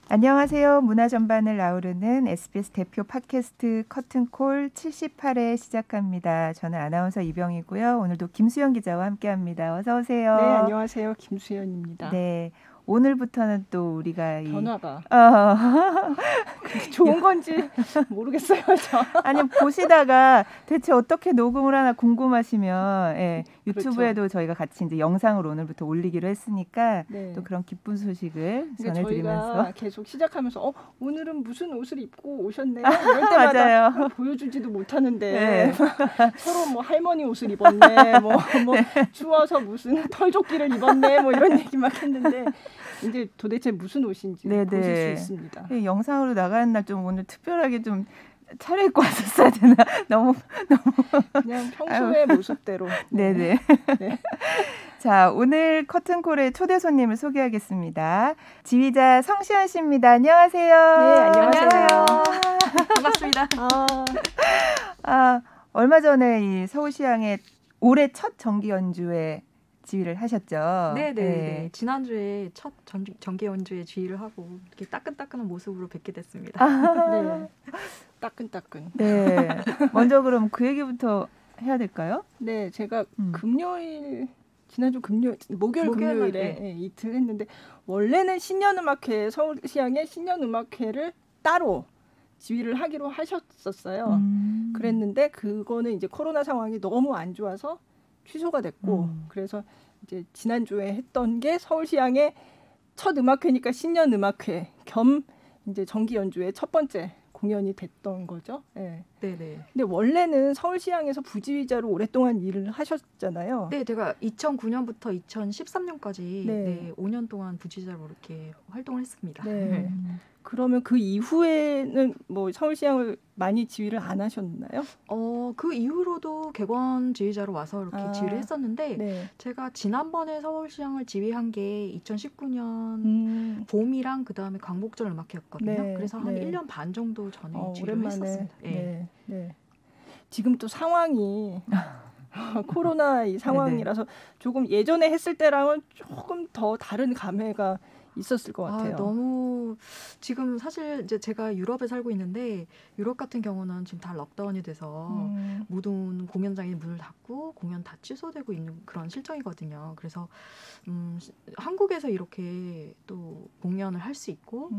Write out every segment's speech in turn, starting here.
안녕하세요. 문화 전반을 아우르는 SBS 대표 팟캐스트 커튼콜 78회 시작합니다. 저는 아나운서 이병이고요. 오늘도 김수연 기자와 함께합니다. 어서 오세요. 네, 안녕하세요. 김수연입니다. 네, 오늘부터는 또 우리가 변화가 좋은 건지 모르겠어요. 아니 보시다가 대체 어떻게 녹음을 하나 궁금하시면 유튜브에도 그렇죠. 저희가 같이 이제 영상을 오늘부터 올리기로 했으니까 네. 또 그런 기쁜 소식을 그러니까 전해드리면서 저희가 계속 시작하면서 오늘은 무슨 옷을 입고 오셨네요. 이럴 때마다 맞아요. 보여주지도 못하는데 네. 서로 뭐 할머니 옷을 입었네, 뭐 추워서 무슨 털조끼를 입었네, 뭐 이런 얘기 막 했는데 이제 도대체 무슨 옷인지 보실 수 있습니다. 영상으로 나가는 날 좀 오늘 특별하게 좀 차려입고 왔었어야 되나? 너무 그냥 평소의 모습대로. 네네. 네. 자, 오늘 커튼콜의 초대 손님을 소개하겠습니다. 지휘자 성시연 씨입니다. 안녕하세요. 네, 안녕하세요. 반갑습니다. 얼마 전에 이 서울시향의 올해 첫 정기 연주에 지휘를 하셨죠. 네. 지난주에 첫 정기 연주에 지휘를 하고 이렇게 따끈따끈한 모습으로 뵙게 됐습니다. 네. 따끈따끈. 네. 먼저 그럼 그 얘기부터 해야 될까요? 네, 제가 지난주 목요일에 네. 이틀 했는데 원래는 신년음악회 서울시향의 신년음악회를 따로 지휘를 하기로 하셨었어요. 그랬는데 그거는 이제 코로나 상황이 너무 안 좋아서 취소가 됐고 그래서 이제 지난주에 했던 게 서울시향의 첫 음악회니까 신년음악회 겸 이제 정기 연주의 첫 번째 공연이 됐던 거죠. 네. 네네. 근데 원래는 서울시향에서 부지휘자로 오랫동안 일을 하셨잖아요. 네, 제가 2009년부터 2013년까지 네. 5년 동안 부지휘자로 이렇게 활동을 했습니다. 네. 그러면 그 이후에는 뭐 서울시향을 많이 지휘를 안 하셨나요? 그 이후로도 객원 지휘자로 와서 이렇게 지휘를 했었는데 네. 제가 지난번에 서울시향을 지휘한 게 2019년 봄이랑 그다음에 광복절 음악회였거든요. 네. 그래서 한 1년 반 정도 전에 지휘를 오랜만에 했었습니다. 네. 지금 또 상황이 코로나 이 상황이라서 조금 예전에 했을 때랑은 조금 더 다른 감회가 있었을 것 같아요. 너무 지금 사실 이제 제가 유럽에 살고 있는데 유럽 같은 경우는 지금 다 럭다운이 돼서 모든 공연장이 문을 닫고 공연 다 취소되고 있는 그런 실정이거든요. 그래서 한국에서 이렇게 또 공연을 할 수 있고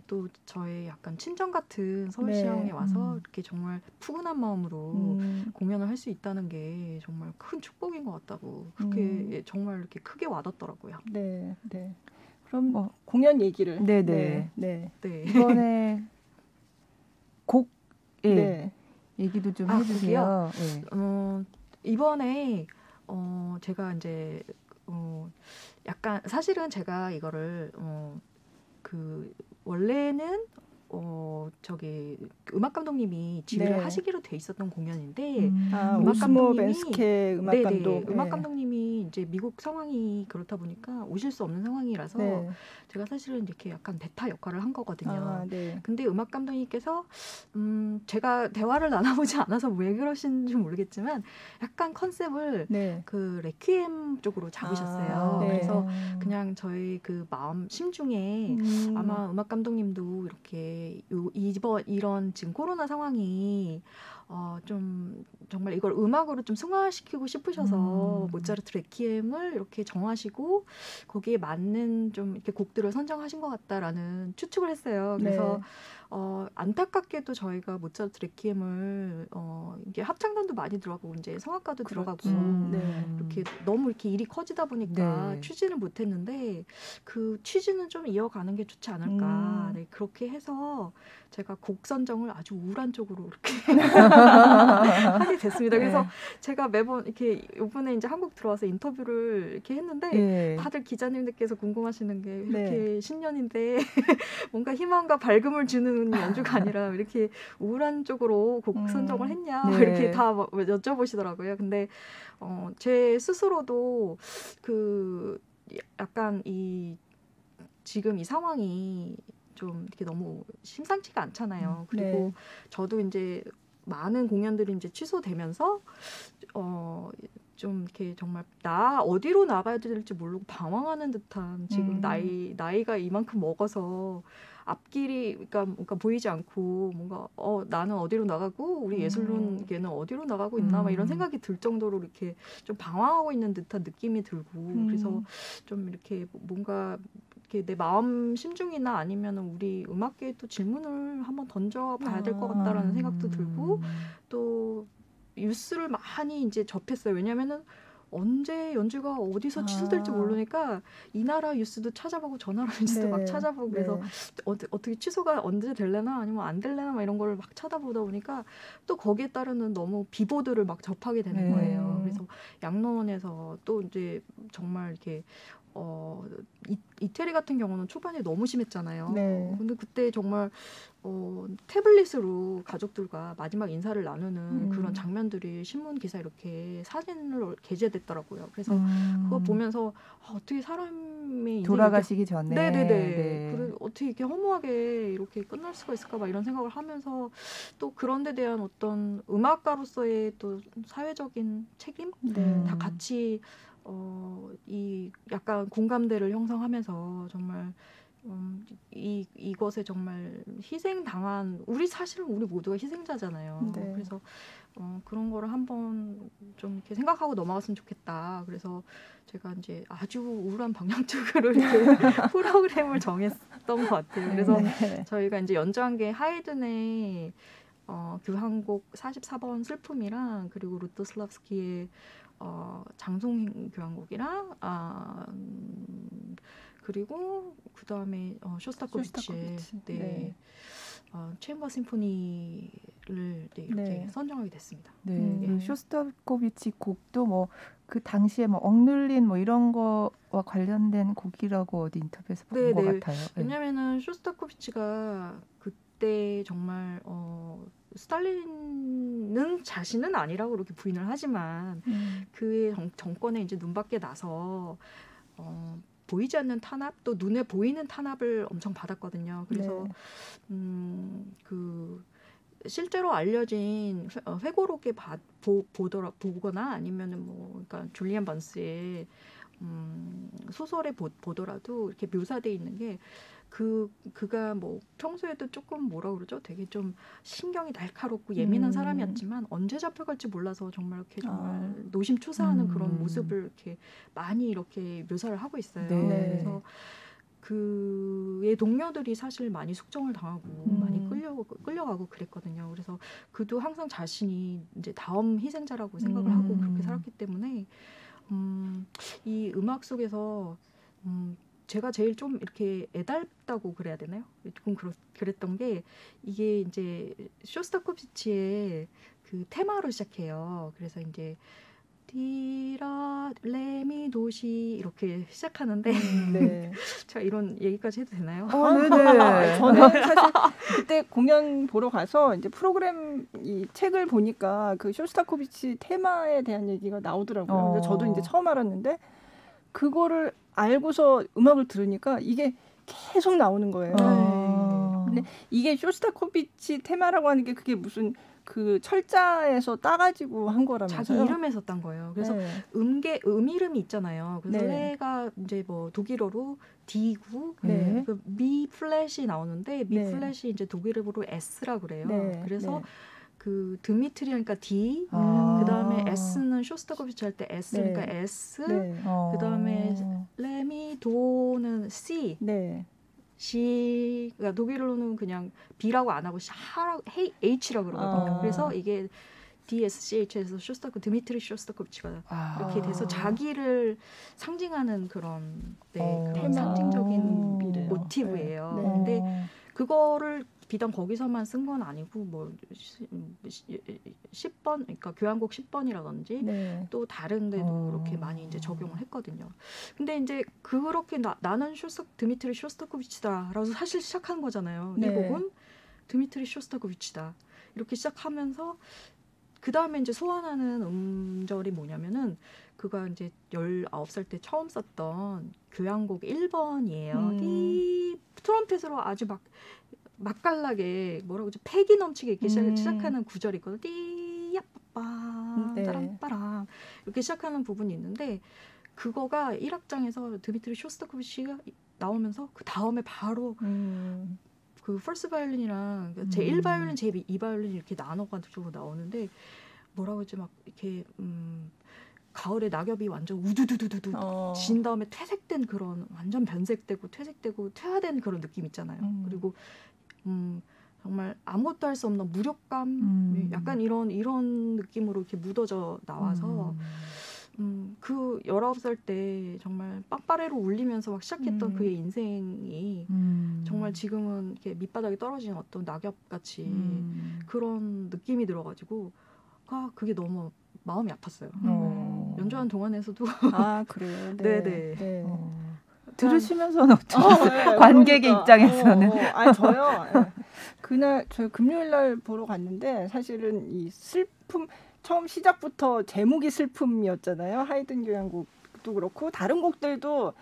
또 저의 약간 친정 같은 서울시향에 와서 이렇게 정말 푸근한 마음으로 공연을 할 수 있다는 게 정말 큰 축복인 것 같다고 그렇게 정말 이렇게 크게 와닿더라고요. 네. 그럼 공연 얘기를. 네네. 이번에 곡 얘기도 좀 해주세요. 네. 이번에 제가 이제 약간 사실은 제가 이거를 원래는 저기 음악 감독님이 지휘를 하시기로 돼 있었던 공연인데 음악 감독님이 음악 감독. 음악 감독님이 이제 미국 상황이 그렇다 보니까 오실 수 없는 상황이라서 제가 사실은 이렇게 약간 대타 역할을 한 거거든요. 근데 음악 감독님께서 제가 대화를 나눠보지 않아서 왜 그러신지 모르겠지만 약간 컨셉을 그 레퀴엠 쪽으로 잡으셨어요. 그래서 그냥 저희 그 마음 심중에 아마 음악 감독님도 이렇게 이런 지금 코로나 상황이 좀 정말 이걸 음악으로 좀 승화시키고 싶으셔서 모차르트 레퀴엠을 이렇게 정하시고 거기에 맞는 좀 이렇게 곡들을 선정하신 것 같다라는 추측을 했어요. 그래서 안타깝게도 저희가 모차르트 레퀴엠을 이게 합창단도 많이 들어가고 이제 성악가도 들어가고 이렇게 너무 이렇게 일이 커지다 보니까 추진을 못했는데 그 취지는 좀 이어가는 게 좋지 않을까. 그렇게 해서 제가 곡 선정을 아주 우울한 쪽으로 이렇게 하게 됐습니다. 그래서 제가 매번 이렇게 이번에 이제 한국 들어와서 인터뷰를 이렇게 했는데 다들 기자님들께서 궁금하시는 게 이렇게 신년인데 뭔가 희망과 밝음을 주는 연주가 아니라 이렇게 우울한 쪽으로 곡 선정을 했냐 이렇게 다 여쭤보시더라고요. 근데 제 스스로도 그 약간 지금 이 상황이 좀 이렇게 너무 심상치가 않잖아요. 그리고 저도 이제 많은 공연들이 이제 취소되면서 좀 이렇게 정말 나 어디로 나가야 될지 모르고 방황하는 듯한 지금 나이가 이만큼 먹어서 앞길이 그러니까 보이지 않고 뭔가 나는 어디로 나가고 우리 예술론계는 어디로 나가고 있나 막 이런 생각이 들 정도로 이렇게 좀 방황하고 있는 듯한 느낌이 들고 그래서 좀 이렇게 뭔가 이렇게 내 마음 심중이나 아니면 우리 음악계에 또 질문을 한번 던져봐야 될 것 같다라는 생각도 들고 또 뉴스를 많이 이제 접했어요. 왜냐면은 언제 연주가 어디서 취소될지 모르니까 이 나라 뉴스도 찾아보고 저 나라 뉴스도 막 찾아보고 그래서 어떻게 취소가 언제 될래나 아니면 안 될래나 막 이런 걸 막 찾아보다 보니까 또 거기에 따르는 너무 비보들을 막 접하게 되는 거예요. 그래서 양로원에서 또 이제 정말 이렇게 이태리 같은 경우는 초반에 너무 심했잖아요. 근데 그때 정말 태블릿으로 가족들과 마지막 인사를 나누는 그런 장면들이 신문 기사 이렇게 사진으로 게재됐더라고요. 그래서 그거 보면서 어떻게 사람이 돌아가시기 전에 그리고 어떻게 이렇게 허무하게 이렇게 끝날 수가 있을까 막 이런 생각을 하면서 또 그런 데 대한 어떤 음악가로서의 또 사회적인 책임 다 같이 이 약간 공감대를 형성하면서 정말 이것에 정말 희생당한 사실은 우리 모두가 희생자잖아요. 그래서 그런 거를 한번 좀 이렇게 생각하고 넘어갔으면 좋겠다. 그래서 제가 이제 아주 우울한 방향적으로 이렇게 프로그램을 정했던 것 같아요. 그래서 저희가 이제 연주한 게 하이든의 교향곡 44번 슬픔이랑 그리고 루토슬랍스키의 장송 교향곡이랑 그리고 그 다음에 쇼스타코비치의 챔버 심포니를 이렇게 선정하게 됐습니다. 그 쇼스타코비치 곡도 뭐 그 당시에 뭐 억눌린 뭐 이런 거와 관련된 곡이라고 어디 인터뷰에서 본 것 같아요. 왜냐면은 쇼스타코비치가 그때 정말 스탈린은 자신은 아니라고 그렇게 부인을 하지만 그의 정권에 이제 눈밖에 나서 보이지 않는 탄압 또 눈에 보이는 탄압을 엄청 받았거든요. 그래서 그 실제로 알려진 회고록에 보거나 아니면은 뭐 그러니까 줄리안 번스의 소설에 보더라도 이렇게 묘사돼 있는 게 그가 뭐 평소에도 조금 뭐라 그러죠? 되게 좀 신경이 날카롭고 예민한 사람이었지만 언제 잡혀갈지 몰라서 정말 이렇게 정말 노심초사하는 그런 모습을 이렇게 많이 이렇게 묘사를 하고 있어요. 그래서 그의 동료들이 사실 많이 숙정을 당하고 많이 끌려가고 그랬거든요. 그래서 그도 항상 자신이 이제 다음 희생자라고 생각을 하고 그렇게 살았기 때문에 이 음악 속에서 제가 제일 좀 이렇게 애달다고 그래야 되나요? 조금 그랬던 게 이게 이제 쇼스타코비치의 그 테마로 시작해요. 그래서 이제 디라 레미 도시 이렇게 시작하는데 제가 이런 얘기까지 해도 되나요? 네네. 저는 사실 그때 공연 보러 가서 이제 프로그램 이 책을 보니까 그 쇼스타코비치 테마에 대한 얘기가 나오더라고요. 그래서 저도 이제 처음 알았는데 그거를 알고서 음악을 들으니까 이게 계속 나오는 거예요. 근데 이게 쇼스타코비치 테마라고 하는 게 그게 무슨 그 철자에서 따가지고 한 거라면서요? 자기 이름에서 딴 거예요. 그래서 이름이 있잖아요. 그래서 레가 이제 뭐 독일어로 D고 그 미 플랫이 나오는데 미 플랫이 이제 독일어로 S라 그래요. 그래서 그 드미트리니까 D, 그 다음에 S는 쇼스타코비치 할 때 S니까 S, 그 다음에 레미도는 C. C, 그러니까 독일어로는 그냥 B라고 안 하고 H라고 그러거든요. 그래서 이게 DSCH에서 드미트리 쇼스타코비치가 이렇게 돼서 자기를 상징하는 그런 그런 상징적인 모티브예요. 근데 그거를 비단 거기서만 쓴 건 아니고 뭐 10번 그러니까 교향곡 10번이라든지 또 다른 데도 이렇게 많이 이제 적용을 했거든요. 근데 이제 그렇게 나는 드미트리 쇼스타코비치다라고 사실 시작한 거잖아요. 이 곡은 드미트리 쇼스타코비치다. 이렇게 시작하면서 그다음에 이제 소환하는 음절이 뭐냐면은 그가 이제 19살 때 처음 썼던 교향곡 1번이에요. 이 트럼펫으로 아주 막 맛깔나게 뭐라고 하죠? 패기 넘치게 이렇게 시작하는 구절이 있거든요. 띠야빠빠 따랑빠랑 이렇게 시작하는 부분이 있는데 그거가 1악장에서 드미트리 쇼스타코비치가 나오면서 그 다음에 바로 그 퍼스트 바이올린이랑 제1 바이올린, 제2 바이올린 이렇게 나눠가지고 나오는데 뭐라고 하지 막 이렇게 가을에 낙엽이 완전 우두두두두두 진 다음에 퇴색된 그런 완전 변색되고 퇴색되고 퇴화된 그런 느낌 있잖아요. 그리고 정말 아무것도 할 수 없는 무력감, 약간 이런 느낌으로 이렇게 묻어져 나와서 그 19살 때 정말 빵빠레로 울리면서 막 시작했던 그의 인생이 정말 지금은 이렇게 밑바닥에 떨어진 어떤 낙엽같이 그런 느낌이 들어가지고 그게 너무 마음이 아팠어요. 연주하는 동안에서도 그래요. 네네. 들으시면서는 어떠세요? 관객의 그러니까. 입장에서는. 저요. 그날 저 금요일 날 보러 갔는데 사실은 이 슬픔 처음 시작부터 제목이 슬픔이었잖아요. 하이든 교향곡도 그렇고 다른 곡들도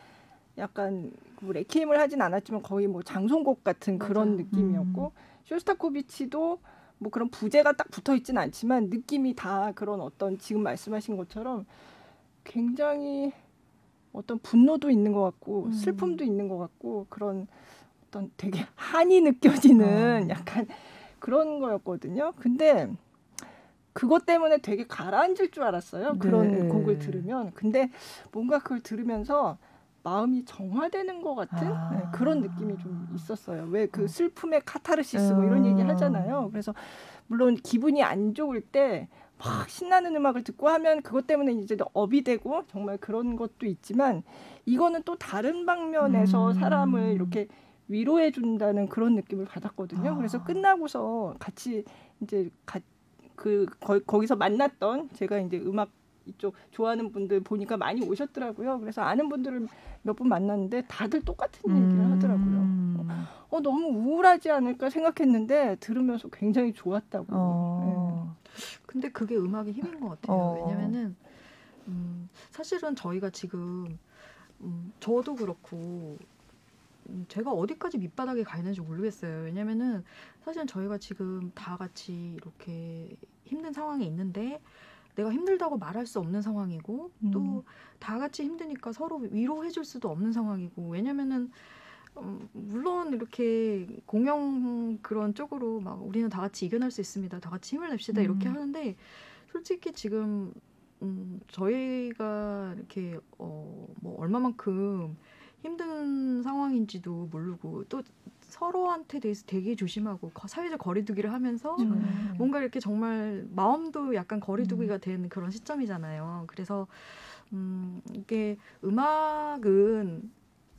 약간 레퀴엠을 하진 않았지만 거의 뭐 장송곡 같은 그런 느낌이었고 쇼스타코비치도 뭐 그런 부제가 딱 붙어 있진 않지만 느낌이 다 그런 어떤 지금 말씀하신 것처럼 굉장히 어떤 분노도 있는 것 같고 슬픔도 있는 것 같고 그런 어떤 되게 한이 느껴지는 약간 그런 거였거든요. 근데 그것 때문에 되게 가라앉을 줄 알았어요. 그런 곡을 들으면. 근데 뭔가 그걸 들으면서 마음이 정화되는 것 같은 그런 느낌이 좀 있었어요. 왜 그 슬픔의 카타르시스 뭐 이런 얘기 하잖아요. 그래서 물론 기분이 안 좋을 때 막 신나는 음악을 듣고 하면 그것 때문에 이제 업이 되고 정말 그런 것도 있지만 이거는 또 다른 방면에서 사람을 이렇게 위로해 준다는 그런 느낌을 받았거든요. 그래서 끝나고서 같이 이제 거기서 만났던 제가 이제 음악 이쪽 좋아하는 분들 보니까 많이 오셨더라고요. 그래서 아는 분들을 몇 분 만났는데 다들 똑같은 얘기를 하더라고요. 너무 우울하지 않을까 생각했는데 들으면서 굉장히 좋았다고. 근데 그게 음악의 힘인 것 같아요. 왜냐면은 사실은 저희가 지금 저도 그렇고 제가 어디까지 밑바닥에 가 있는지 모르겠어요. 왜냐면은 사실 저희가 지금 다 같이 이렇게 힘든 상황에 있는데 내가 힘들다고 말할 수 없는 상황이고 또 다 같이 힘드니까 서로 위로해 줄 수도 없는 상황이고 왜냐면은 물론 이렇게 공영 그런 쪽으로 막 우리는 다 같이 이겨낼 수 있습니다. 다 같이 힘을 냅시다 이렇게 하는데 솔직히 지금 저희가 이렇게 뭐 얼마만큼 힘든 상황인지도 모르고 또 서로한테 대해서 되게 조심하고 사회적 거리두기를 하면서 뭔가 이렇게 정말 마음도 약간 거리두기가 된 그런 시점이잖아요. 그래서 이게 음악은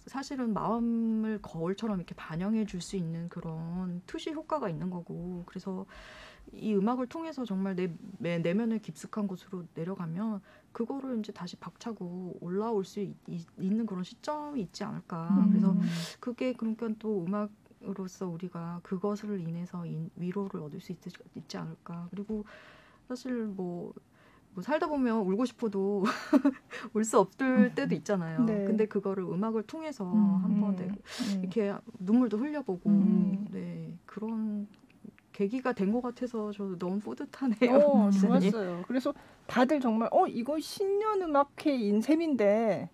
사실은 마음을 거울처럼 이렇게 반영해 줄 수 있는 그런 투시 효과가 있는 거고 그래서 이 음악을 통해서 정말 내 내면의 깊숙한 곳으로 내려가면 그거를 이제 다시 박차고 올라올 수 있는 그런 시점이 있지 않을까. 그래서 그게 그러니까 또 음악으로서 우리가 그것을 인해서 위로를 얻을 수 있지 않을까. 그리고 사실 뭐 살다 보면 울고 싶어도 울 수 없을 때도 있잖아요. 네. 근데 그거를 음악을 통해서 한번 이렇게 눈물도 흘려보고 그런 계기가 된 것 같아서 저도 너무 뿌듯하네요. 좋았어요. 그래서 다들 정말 이거 신년음악회인 셈인데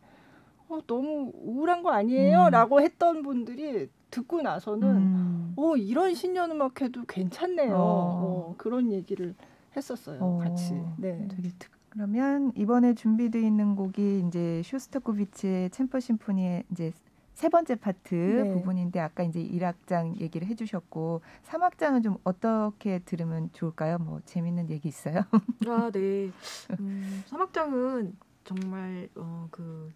너무 우울한 거 아니에요? 라고 했던 분들이 듣고 나서는 이런 신년음악회도 괜찮네요. 그런 얘기를 했었어요. 같이. 네. 되게 그러면 이번에 준비되어 있는 곡이 이제 쇼스타코비치의 챔버 심포니의 이제 세 번째 파트 부분인데 아까 이제 1악장 얘기를 해주셨고 3악장은 좀 어떻게 들으면 좋을까요? 뭐 재밌는 얘기 있어요? 네. 3악장은 정말 그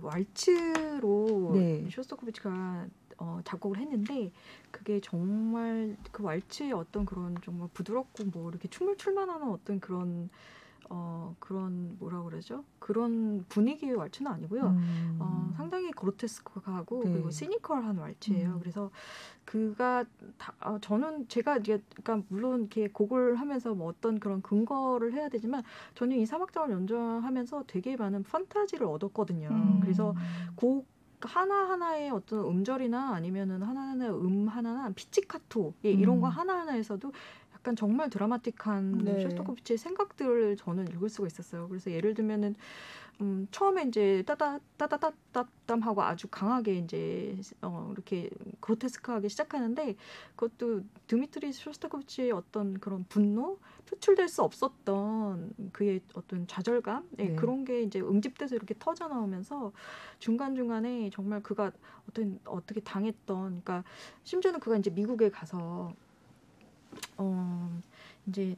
왈츠로 쇼스타코비치가 작곡을 했는데 그게 정말 그 왈츠의 어떤 그런 정말 부드럽고 뭐 이렇게 춤을 출만하는 어떤 그런 그런 그러죠? 그런 분위기의 왈츠는 아니고요. 상당히 그로테스크하고 그리고 시니컬한 왈츠예요. 그래서 저는 제가 이제 그러니까 물론 이렇게 곡을 하면서 뭐 어떤 그런 근거를 해야 되지만 저는 이 3악장을 연주하면서 되게 많은 판타지를 얻었거든요. 그래서 곡 그러니까 하나하나의 어떤 음절이나 아니면은 하나하나의 하나나 피치카토 이런 거 하나하나에서도 약간 정말 드라마틱한 네. 쇼스타코비치의 생각들을 저는 읽을 수가 있었어요. 그래서 예를 들면은 처음에 이제 따다따다따담하고 아주 강하게 이제 이렇게 그로테스크하게 시작하는데 그것도 드미트리 쇼스타코비치의 어떤 그런 분노, 표출될 수 없었던 그의 어떤 좌절감, 네. 그런 게 이제 응집돼서 이렇게 터져 나오면서 중간 중간에 정말 그가 어떻게 당했던, 그러니까 심지어는 그가 이제 미국에 가서 이제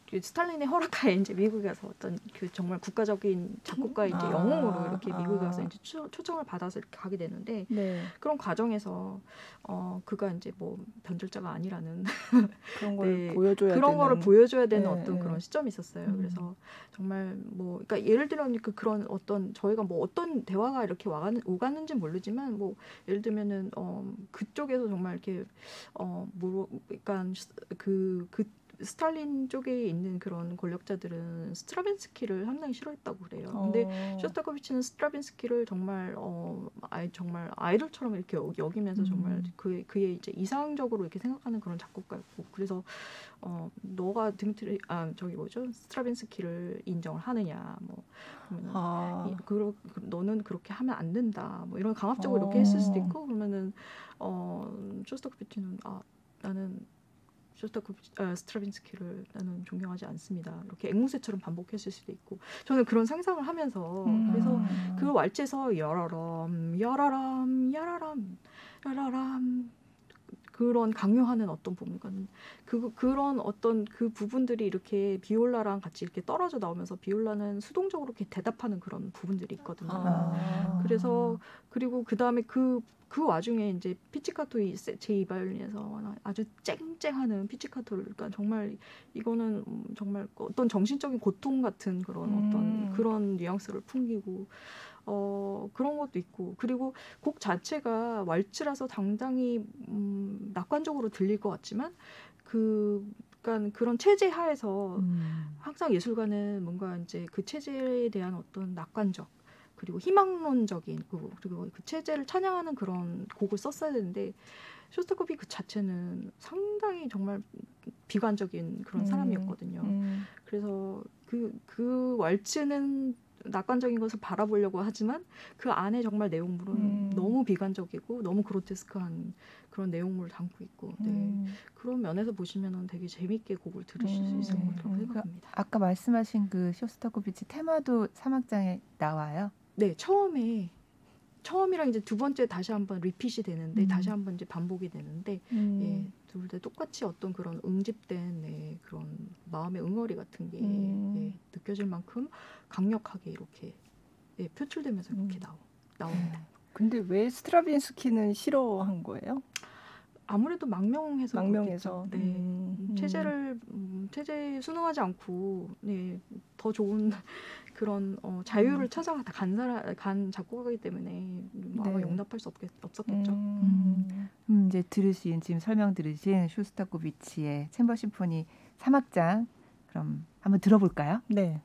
그 스탈린의 허락하에 이제 미국에 가서 어떤 그 정말 국가적인 작곡가의 이제 영웅으로 이렇게 미국에 가서 이제 초청을 받아서 이렇게 가게 되는데 네. 그런 과정에서 그가 이제 뭐 변절자가 아니라는 그런 걸 보여줘야 그런 되는. 거를 보여줘야 되는 네, 어떤 그런 시점이 있었어요. 그래서 정말 뭐 그러니까 예를 들면 그런 어떤 저희가 뭐 어떤 대화가 이렇게 오갔는지 모르지만 뭐 예를 들면은 그쪽에서 정말 이렇게 그러니까 그 스탈린 쪽에 있는 그런 권력자들은 스트라빈스키를 상당히 싫어했다고 그래요. 근데 쇼스타코비치는 스트라빈스키를 정말 정말 아이돌처럼 이렇게 여기면서 정말 그의 이제 이상적으로 이렇게 생각하는 그런 작곡가였고, 그래서 너가 스트라빈스키를 인정을 하느냐, 뭐 그러면은 너는 그렇게 하면 안 된다, 뭐 이런 강압적으로 이렇게 했을 수도 있고, 그러면은 쇼스타코비치는 나는 스트라빈스키를 나는 존경하지 않습니다. 이렇게 앵무새처럼 반복했을 수도 있고, 저는 그런 상상을 하면서 그래서 그 왈츠에서 여라람 여라람 여라람 여라람 그런 강요하는 어떤 부분은 그런 어떤 그 부분들이 이렇게 비올라랑 같이 이렇게 떨어져 나오면서 비올라는 수동적으로 이렇게 대답하는 그런 부분들이 있거든요. 그래서 그리고 그 다음에 그 와중에 이제 피치카토 제2바이올린에서 아주 쨍쨍하는 피치카토를, 그러니까 정말 이거는 정말 어떤 정신적인 고통 같은 그런 어떤 그런 뉘앙스를 풍기고 그런 것도 있고, 그리고 곡 자체가 왈츠라서 당당히 낙관적으로 들릴 것 같지만 그러니까 그런 체제 하에서 항상 예술가는 뭔가 이제 그 체제에 대한 어떤 낙관적 그리고 희망론적인 그리고 그 체제를 찬양하는 그런 곡을 썼어야 되는데 쇼스타코비 그 자체는 상당히 정말 비관적인 그런 사람이었거든요. 그래서 그 왈츠는 낙관적인 것을 바라보려고 하지만 그 안에 정말 내용물은 너무 비관적이고 너무 그로테스크한 그런 내용물을 담고 있고, 그런 면에서 보시면은 되게 재밌게 곡을 들으실 수 있을 거라고 생각합니다. 아까 말씀하신 그 쇼스타코비치 테마도 3악장에 나와요? 네, 처음이랑 이제 두 번째 다시 한번 리핏이 되는데 다시 한번 이제 반복이 되는데 둘 다 똑같이 어떤 그런 응집된 그런 마음의 응어리 같은 게 느껴질 만큼 강력하게 이렇게 표출되면서 이렇게 나옵니다. 근데 왜 스트라빈스키는 싫어한 거예요? 아무래도 망명해서 네. 체제에 순응하지 않고 더 좋은 그런 자유를 찾아가 간 작곡가이기 때문에 아마 용납할 수 없었겠죠. 이제 지금 설명 들으신 쇼스타코비치의 챔버 심포니 3악장 그럼 한번 들어볼까요? 네.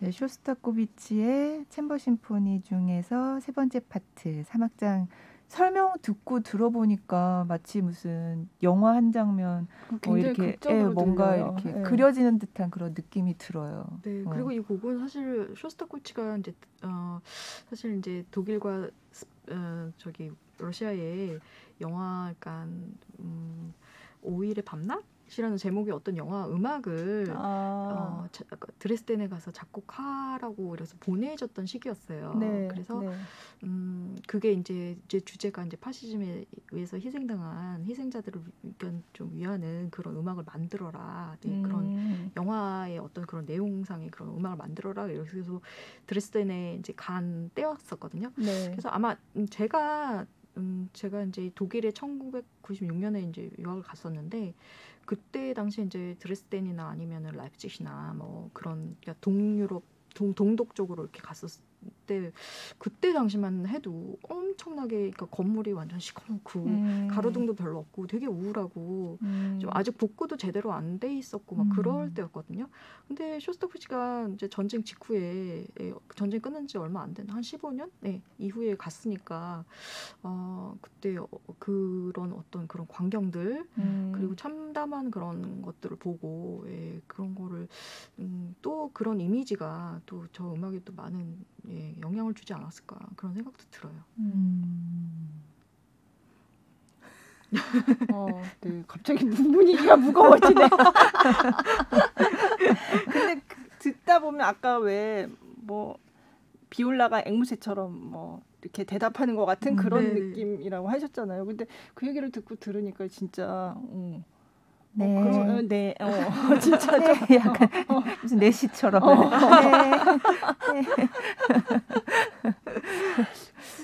네, 쇼스타코비치의 챔버 심포니 중에서 세 번째 파트 3악장 설명 듣고 들어보니까 마치 무슨 영화 한 장면 이렇게 뭔가 들려요. 이렇게 그려지는 듯한 그런 느낌이 들어요. 네, 그리고 이 곡은 사실 쇼스타코비치가 이제 사실 이제 독일과 저기 러시아의 영화 약간 5일의 밤낮이라는 제목의 어떤 영화 음악을 드레스덴에 가서 작곡하라고 그래서 보내줬던 시기였어요. 네, 그래서 그게 이제 주제가 이제 파시즘에 의해서 희생당한 희생자들을 좀 위하는 그런 음악을 만들어라. 네, 그런 영화의 어떤 그런 내용상의 그런 음악을 만들어라. 그래서 드레스덴에 이제 간 때였었거든요. 네. 그래서 아마 제가 이제 독일에 1996년에 이제 유학을 갔었는데 그때 당시 이제 드레스덴이나 아니면은 라이프치히나 뭐 그런 그러니까 동유럽 동독 쪽으로 이렇게 갔었을 때 그때 당시만 해도 엄청나게 그러니까 건물이 완전 시커멓고 가로등도 별로 없고 되게 우울하고 좀 아직 복구도 제대로 안 돼 있었고 막 그럴 때였거든요. 근데 쇼스타코비치가 이제 전쟁 직후에 전쟁 끝난 지 얼마 안 된 한 15년 이후에 갔으니까 그때 그런 어떤 그런 광경들 그리고 참담한 그런 것들을 보고 그런 거를 또 그런 이미지가 또 저 음악에 또 많은 영향을 주지 않았을까 그런 생각도 들어요. 네, 갑자기 분위기가 무거워지네. 근데 듣다 보면 아까 왜 뭐 비올라가 앵무새처럼 뭐 이렇게 대답하는 것 같은 그런 느낌이라고 하셨잖아요. 근데 그 얘기를 듣고 들으니까 진짜 진짜 좀 약간 무슨 내시처럼.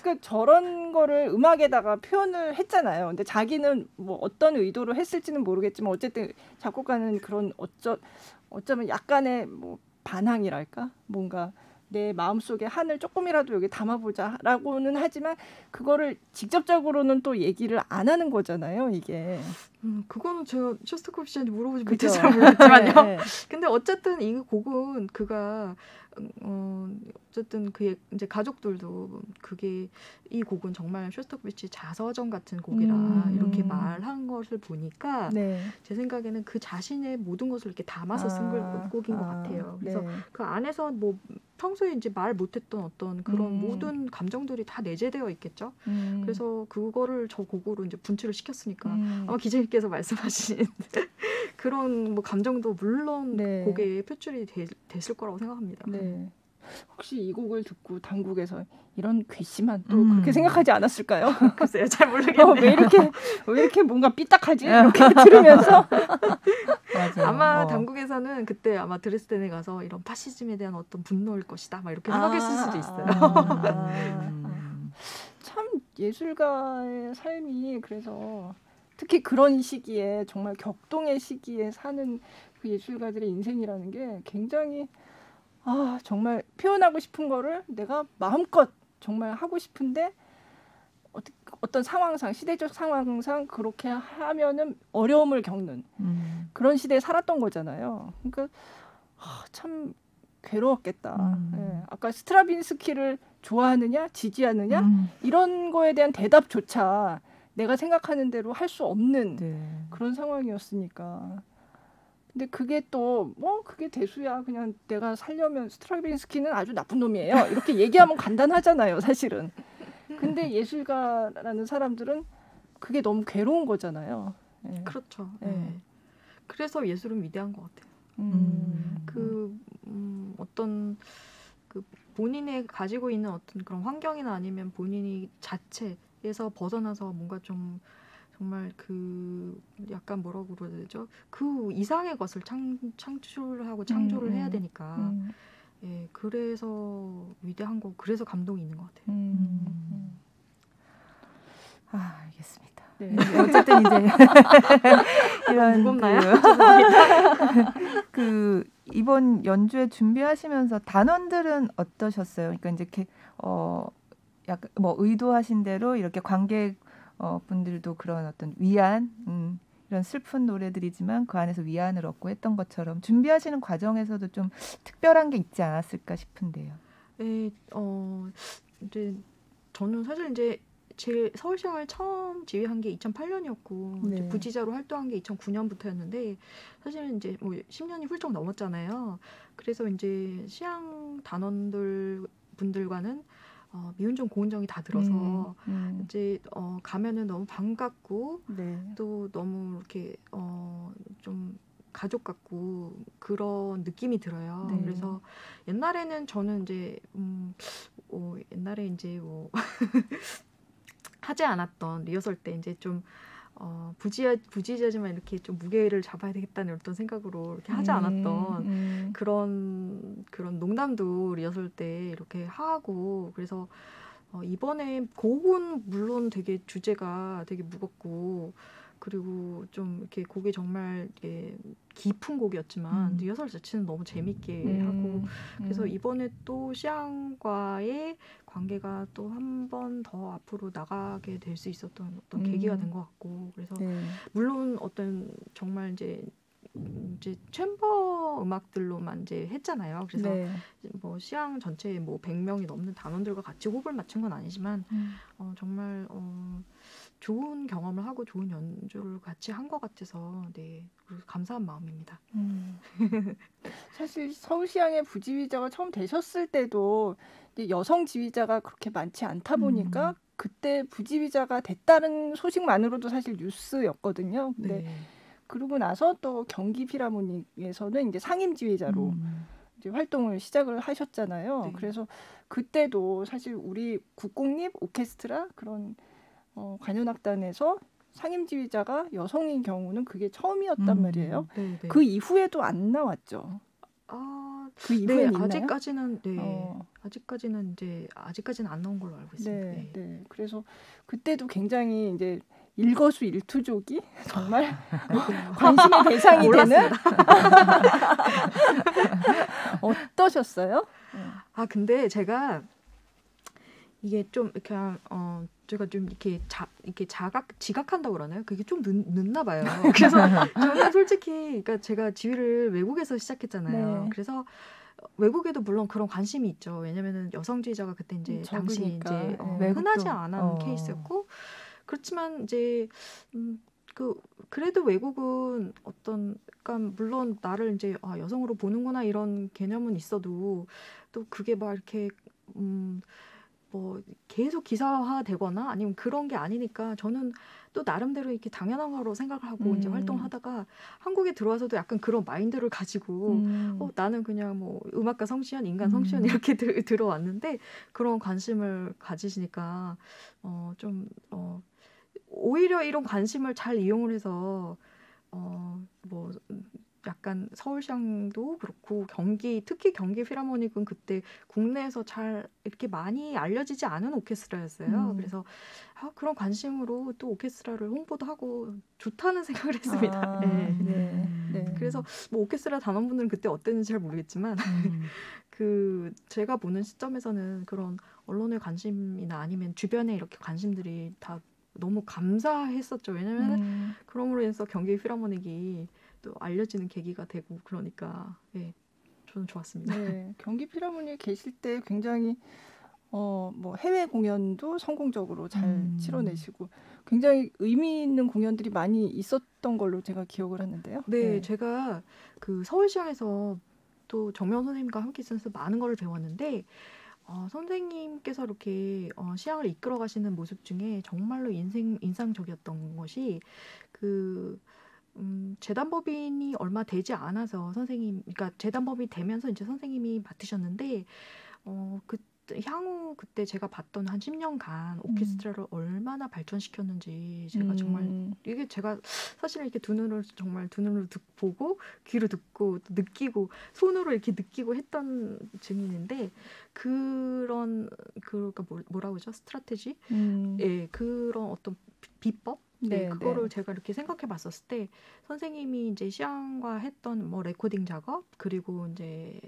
그러니까 저런 거를 음악에다가 표현을 했잖아요. 근데 자기는 뭐 어떤 의도로 했을지는 모르겠지만 어쨌든 작곡가는 그런 어쩌면 약간의 뭐 반항이랄까? 뭔가 내 마음속에 한을 조금이라도 여기 담아보자라고는 하지만 그거를 직접적으로는 또 얘기를 안 하는 거잖아요, 이게. 그거는 제가 쇼스타코비치한테 물어보지 못해서 잘 모르겠지만요. 네. 근데 어쨌든 이 곡은 그가 어쨌든 그의 이제 가족들도 그게 이 곡은 정말 쇼스타코비치 자서전 같은 곡이라 이렇게 말한 것을 보니까 제 생각에는 그 자신의 모든 것을 이렇게 담아서 쓴 곡인 것 같아요. 그래서 그 안에서 뭐 평소에 이제 말 못했던 어떤 그런 모든 감정들이 다 내재되어 있겠죠. 그래서 그거를 저 곡으로 이제 분출을 시켰으니까 아마 기자님께서 말씀하신 그런 뭐 감정도 물론 곡에 표출이 됐을 거라고 생각합니다. 네. 혹시 이 곡을 듣고 당국에서 이런 괘씸한 또 그렇게 생각하지 않았을까요? 글쎄요, 잘 모르겠네요. 왜 이렇게 뭔가 삐딱하지? 이렇게 들으면서 맞아요. 아마 당국에서는 그때 아마 드레스덴에 가서 이런 파시즘에 대한 어떤 분노일 것이다, 막 이렇게 생각했을 수도 있어요. 참 예술가의 삶이 그래서 특히 그런 시기에 정말 격동의 시기에 사는 그 예술가들의 인생이라는 게 굉장히 정말 표현하고 싶은 거를 내가 마음껏 정말 하고 싶은데 어떤 상황상 시대적 상황상 그렇게 하면은 어려움을 겪는 그런 시대에 살았던 거잖아요. 그러니까 참 괴로웠겠다. 아까 스트라빈스키를 좋아하느냐 지지하느냐 이런 거에 대한 대답조차 내가 생각하는 대로 할 수 없는 그런 상황이었으니까. 근데 그게 또 그게 대수야. 그냥 내가 살려면 스트라빈스키는 아주 나쁜 놈이에요. 이렇게 얘기하면 간단하잖아요, 사실은. 근데 예술가라는 사람들은 그게 너무 괴로운 거잖아요. 그렇죠. 그래서 예술은 위대한 것 같아요. 어떤 그 본인이 가지고 있는 어떤 그런 환경이나 아니면 본인이 자체에서 벗어나서 뭔가 좀 정말 그 약간 뭐라고 그래야 되죠? 그 이상의 것을 창출하고 창조를 해야 되니까 그래서 위대한 거, 그래서 감동이 있는 것 같아요. 알겠습니다. 어쨌든 이제 이런 무겁나요? 그 이번 연주회 준비하시면서 단원들은 어떠셨어요? 그러니까 이제 약간 뭐 의도하신 대로 이렇게 관객 분들도 그런 어떤 위안 이런 이런 슬픈 노래들이지만 그 안에서 위안을 얻고 했던 것처럼 준비하시는 과정에서도 좀 특별한 게 있지 않았을까 싶은데요. 네, 이제 저는 사실 이제 제 서울시향을 처음 지휘한 게 2008년이었고 네. 이제 부지자로 활동한 게 2009년부터였는데 사실은 이제 뭐 10년이 훌쩍 넘었잖아요. 그래서 이제 시향 단원들 분들과는 미운정 고운정이 다 들어서 이제 가면은 너무 반갑고 네. 또 너무 이렇게 좀 가족 같고 그런 느낌이 들어요. 네. 그래서 옛날에는 저는 이제 옛날에 이제 뭐 하지 않았던 리허설 때 이제 좀 부지자지만 이렇게 좀 무게를 잡아야 되겠다는 어떤 생각으로 이렇게 하지 않았던 그런 농담도 리허설 때 이렇게 하고 그래서 이번에 곡은 물론 되게 주제가 되게 무겁고 그리고 좀 이렇게 곡이 정말 이렇게 깊은 곡이었지만 리허설 자체는 너무 재밌게 하고 그래서 이번에 또 시향과의 관계가 또 한 번 더 앞으로 나가게 될 수 있었던 어떤 계기가 된 것 같고 그래서 물론 어떤 정말 이제 챔버 음악들로만 이제 했잖아요. 그래서 뭐 시향 전체에 뭐 100명이 넘는 단원들과 같이 호흡을 맞춘 건 아니지만 정말 좋은 경험을 하고 좋은 연주를 같이 한 것 같아서 네 감사한 마음입니다. 사실 서울시향의 부지휘자가 처음 되셨을 때도 여성 지휘자가 그렇게 많지 않다 보니까 그때 부지휘자가 됐다는 소식만으로도 사실 뉴스였거든요. 근데 그러고 나서 또 경기 필하모닉에서는 이제 상임 지휘자로 이제 활동을 시작을 하셨잖아요. 네. 그래서 그때도 사실 우리 국공립 오케스트라 그런 관현악단에서 상임 지휘자가 여성인 경우는 그게 처음이었단 말이에요. 네. 그 이후에도 안 나왔죠. 그 이후에 있나요? 아직까지는 안 나온 걸로 알고 있습니다. 네. 그래서 그때도 굉장히 이제 일거수일투족이 정말 관심의 대상이 되는 어떠셨어요? 근데 제가 이게 좀 그냥 제가 좀 이렇게 지각한다고 그러나요? 그게 좀 늦나 봐요. 그래서 저는 솔직히 그러니까 제가 지휘를 외국에서 시작했잖아요. 네. 그래서 외국에도 물론 그런 관심이 있죠. 왜냐면은 여성 지휘자가 그때 이제 당시 이제 흔하지 않은 케이스였고 그렇지만 이제 그래도 외국은 그러니까 물론 나를 이제 여성으로 보는구나 이런 개념은 있어도 또 그게 막 이렇게 뭐 계속 기사화되거나 아니면 그런 게 아니니까 저는 또 나름대로 이렇게 당연한 거로 생각을 하고 이제 활동하다가 한국에 들어와서도 약간 그런 마인드를 가지고 나는 그냥 뭐 음악가 성시연, 인간 성시연 이렇게 들어왔는데 그런 관심을 가지시니까 오히려 이런 관심을 잘 이용을 해서 뭐 약간 서울시향도 그렇고 특히 경기 필하모닉은 그때 국내에서 잘 이렇게 많이 알려지지 않은 오케스트라였어요. 그래서 그런 관심으로 또 오케스트라를 홍보도 하고 좋다는 생각을 했습니다. 네. 그래서 뭐 오케스트라 단원분들은 그때 어땠는지 잘 모르겠지만 제가 보는 시점에서는 그런 언론의 관심이나 아니면 주변에 이렇게 관심들이 다 너무 감사했었죠. 왜냐면 그럼으로 인해서 경기 필하모닉이 또 알려지는 계기가 되고 그러니까 저는 좋았습니다. 네, 경기 필하모닉 계실 때 굉장히 뭐 해외 공연도 성공적으로 잘 치러내시고 굉장히 의미 있는 공연들이 많이 있었던 걸로 제가 기억을 하는데요. 네. 제가 그 서울시향에서 또 정명 선생님과 함께 있으면서 많은 걸 배웠는데 선생님께서 이렇게 시향을 이끌어 가시는 모습 중에 정말로 인상적이었던 것이 재단법인이 얼마 되지 않아서 그러니까 재단법인이 되면서 이제 선생님이 맡으셨는데 향후 그때 제가 봤던 한 10년간 오케스트라를 얼마나 발전시켰는지 제가 정말 이게 제가 사실 이렇게 두 눈으로 보고 귀로 듣고 또 느끼고 손으로 이렇게 느끼고 했던 증인인데 그러니까 뭐라고 하죠? 스트래티지? 그런 어떤 비법? 그거를 제가 이렇게 생각해 봤었을 때 선생님이 이제 시향과 했던 뭐 레코딩 작업 그리고 이제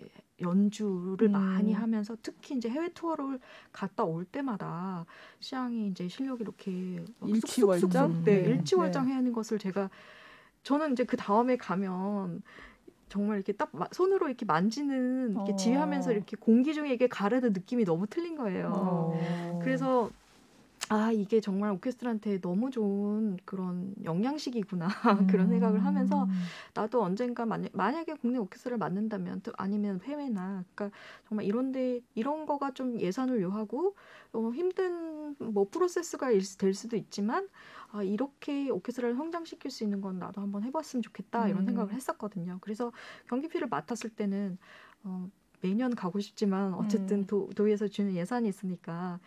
연주를 많이 하면서 특히 이제 해외 투어를 갔다 올 때마다 시향이 이제 실력이 이렇게 일취월장 일취월장 해야 하는 것을 제가 저는 이제 그 다음에 가면 정말 이렇게 딱 손으로 이렇게 만지는 이렇게 지휘하면서 이렇게 공기 중에 이게 가르는 느낌이 너무 틀린 거예요. 그래서 이게 정말 오케스트라한테 너무 좋은 그런 영양식이구나 그런 생각을 하면서 나도 언젠가 만약에 국내 오케스트라를 맡는다면 아니면 해외나 그러니까 정말 이런 거가 좀 예산을 요하고 힘든 뭐 프로세스가 될 수도 있지만 이렇게 오케스트라를 성장시킬 수 있는 건 나도 한번 해봤으면 좋겠다 이런 생각을 했었거든요. 그래서 경기피를 맡았을 때는 매년 가고 싶지만 어쨌든 도에서 주는 예산이 있으니까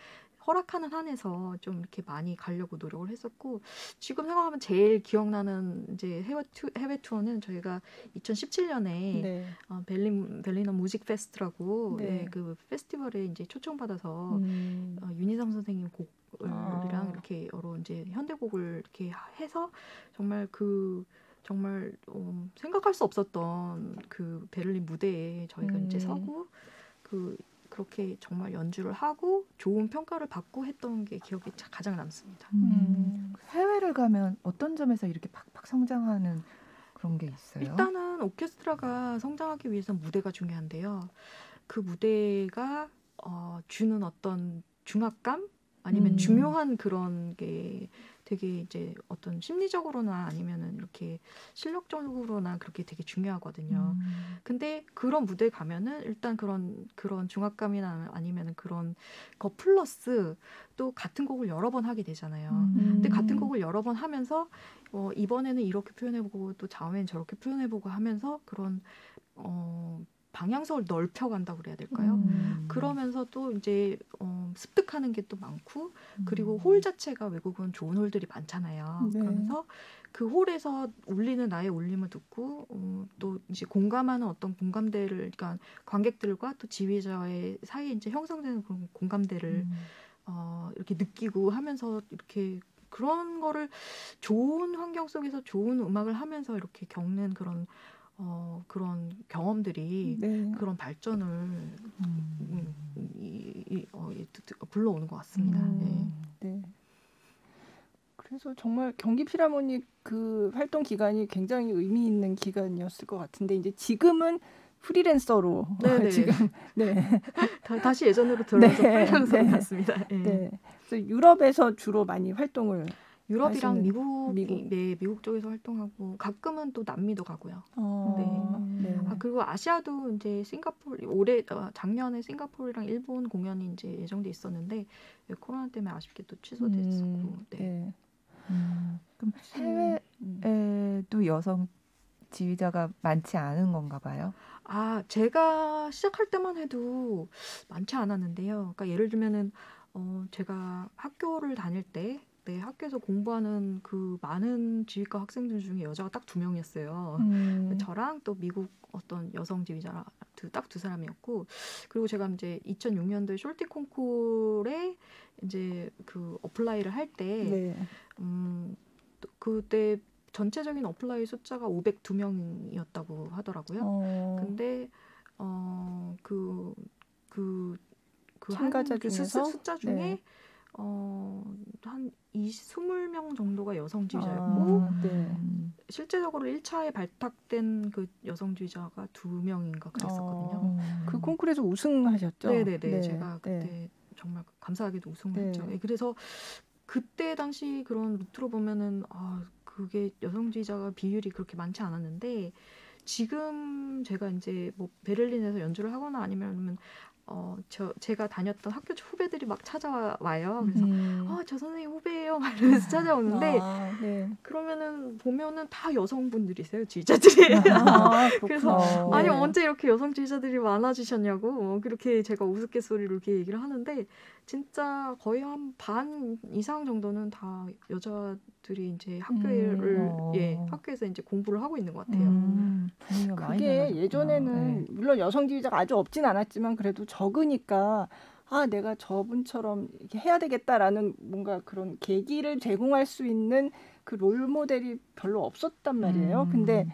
허락하는 한에서 좀 이렇게 많이 가려고 노력을 했었고 지금 생각하면 제일 기억나는 이제 해외 투어는 저희가 2017년에 벨리너 뮤직 페스트라고 그 페스티벌에 이제 초청받아서 윤희상 선생님 곡이랑 이렇게 여러 이제 현대곡을 이렇게 해서 정말 생각할 수 없었던 그 베를린 무대에 저희가 이제 서고 그렇게 정말 연주를 하고 좋은 평가를 받고 했던 게 기억이 가장 남습니다. 해외를 가면 어떤 점에서 이렇게 팍팍 성장하는 그런 게 있어요? 일단은 오케스트라가 성장하기 위해서는 무대가 중요한데요. 그 무대가 주는 어떤 중압감 아니면 중요한 그런 게 되게 이제 어떤 심리적으로나 아니면은 이렇게 실력적으로나 그렇게 되게 중요하거든요. 근데 그런 무대에 가면은 일단 그런 중압감이나 아니면은 그런 거 플러스 또 같은 곡을 여러 번 하게 되잖아요. 근데 같은 곡을 여러 번 하면서 이번에는 이렇게 표현해보고 또 다음에는 저렇게 표현해보고 하면서 그런 방향성을 넓혀간다고 그래야 될까요? 그러면서 또 이제 습득하는 게 또 많고 그리고 홀 자체가 외국은 좋은 홀들이 많잖아요. 그러면서 그 홀에서 울리는 나의 울림을 듣고 또 이제 공감하는 어떤 공감대를 그러니까 관객들과 또 지휘자의 사이에 이제 형성되는 그런 공감대를 이렇게 느끼고 하면서 이렇게 그런 거를 좋은 환경 속에서 좋은 음악을 하면서 이렇게 겪는 그런 경험들이 그런 발전을 불러오는 것 같습니다. 네. 그래서 정말 경기 필하모닉 그 활동 기간이 굉장히 의미 있는 기간이었을 것 같은데 이제 지금은 프리랜서로 지금 다시 예전으로 돌아와서 프리랜서로 갔습니다. 그래서 유럽에서 주로 많이 활동을 유럽이랑 미국 쪽에서 활동하고 가끔은 또 남미도 가고요. 그리고 아시아도 이제 작년에 싱가포르랑 일본 공연이 이제 예정돼 있었는데 코로나 때문에 아쉽게 또 취소됐었고. 그럼 해외에도 여성 지휘자가 많지 않은 건가 봐요? 제가 시작할 때만 해도 많지 않았는데요. 그러니까 예를 들면은 제가 학교를 다닐 때 학교에서 공부하는 그 많은 지휘과 학생들 중에 여자가 딱 2명이었어요. 저랑 또 미국 어떤 여성 지휘자 딱 2사람이었고, 그리고 제가 이제 2006년도에 숄티 콩쿠르에 이제 그 어플라이를 할 때, 그때 전체적인 어플라이 숫자가 502명이었다고 하더라고요. 근데 참가자 중에서 숫자 중에 한 20명 정도가 여성 지휘자였고 실제적으로 1차에 발탁된 그 여성 지휘자가 2명인가 그랬었거든요. 그 콩쿠르에서 우승하셨죠? 네네네. 제가 그때 정말 감사하게도 우승을 했죠. 그래서 그때 당시 그런 루트로 보면은 그게 여성 지휘자가 비율이 그렇게 많지 않았는데 지금 제가 이제 뭐 베를린에서 연주를 하거나 아니면 제가 다녔던 학교 후배들이 막 찾아와요. 그래서 저 선생님 후배예요. 막 이러면서 찾아오는데 그러면은 보면은 다 여성분들이세요, 지휘자들이. 그래서 아니 언제 이렇게 여성 지휘자들이 많아지셨냐고 그렇게 제가 우스갯소리로 이렇게 얘기를 하는데 진짜 거의 한 반 이상 정도는 다 여자들이 이제 학교에서 이제 공부를 하고 있는 것 같아요. 그게 예전에는 물론 여성 지휘자가 아주 없진 않았지만 그래도 적으니까 내가 저분처럼 이렇게 해야 되겠다라는 뭔가 그런 계기를 제공할 수 있는 그 롤 모델이 별로 없었단 말이에요. 근데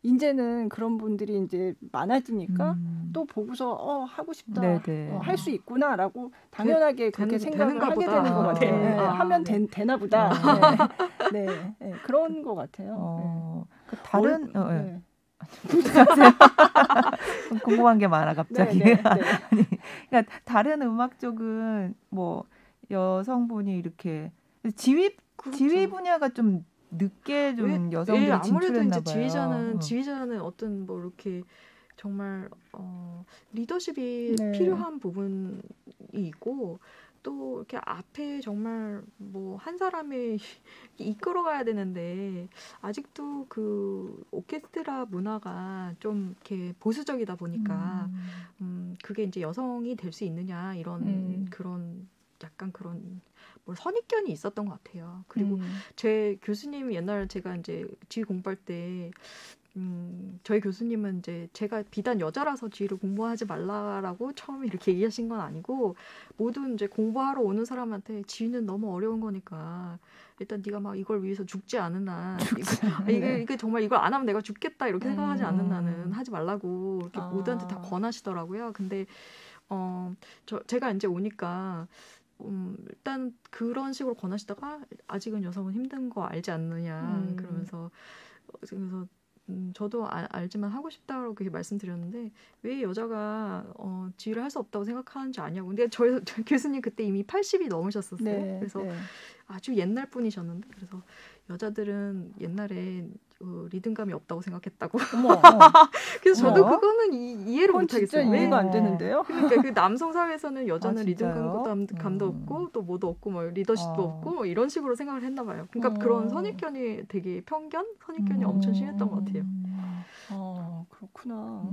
이제는 그런 분들이 이제 많아지니까 또 보고서 하고 싶다, 할 수 있구나라고 당연하게 그렇게 생각을 하게 되는 것 같아요. 하면 되나 보다. 그런 것 같아요. 다른 궁금한 게 많아 갑자기. 아니, 그러니까 다른 음악 쪽은 뭐 여성분이 이렇게 지휘 분야가 좀 늦게 좀 여성들이 진출했나 봐요. 지휘자는 어떤 뭐 이렇게 정말 리더십이 필요한 부분이 있고 또 이렇게 앞에 정말 뭐 한 사람이 이끌어가야 되는데 아직도 그 오케스트라 문화가 좀 이렇게 보수적이다 보니까 그게 이제 여성이 될 수 있느냐 이런 그런 약간 그런 뭐 선입견이 있었던 것 같아요. 그리고 제 교수님이 옛날 제가 이제 지휘 공부할 때 저희 교수님은 이제 제가 비단 여자라서 지휘를 공부하지 말라라고 처음에 이렇게 얘기하신 건 아니고 모든 이제 공부하러 오는 사람한테 지휘는 너무 어려운 거니까 일단 네가 막 이걸 위해서 죽지 않은 한 이게 정말 이걸 안 하면 내가 죽겠다 이렇게 생각하지 않는 한은 하지 말라고 이렇게 모두한테 다 권하시더라고요. 근데 제가 이제 오니까 일단 그런 식으로 권하시다가 아직은 여성은 힘든 거 알지 않느냐 그러면서 저도 알지만 하고 싶다고 그렇게 말씀드렸는데 왜 여자가 지휘를 할 수 없다고 생각하는지 아냐고. 근데 저희 교수님 그때 이미 80이 넘으셨었어요. 네, 그래서 아주 옛날 분이셨는데 그래서 여자들은 옛날에 리듬감이 없다고 생각했다고. 그래서 저도 그거는 이해를 못하겠어요. 진짜 이해가 안 되는데요. 그러니까 그 남성 사회에서는 여자는 리듬감도 없고 또 뭐도 없고 뭐 리더십도 없고 뭐 이런 식으로 생각을 했나 봐요. 그러니까 그런 선입견이 되게 선입견이 엄청 심했던 것 같아요. 그렇구나.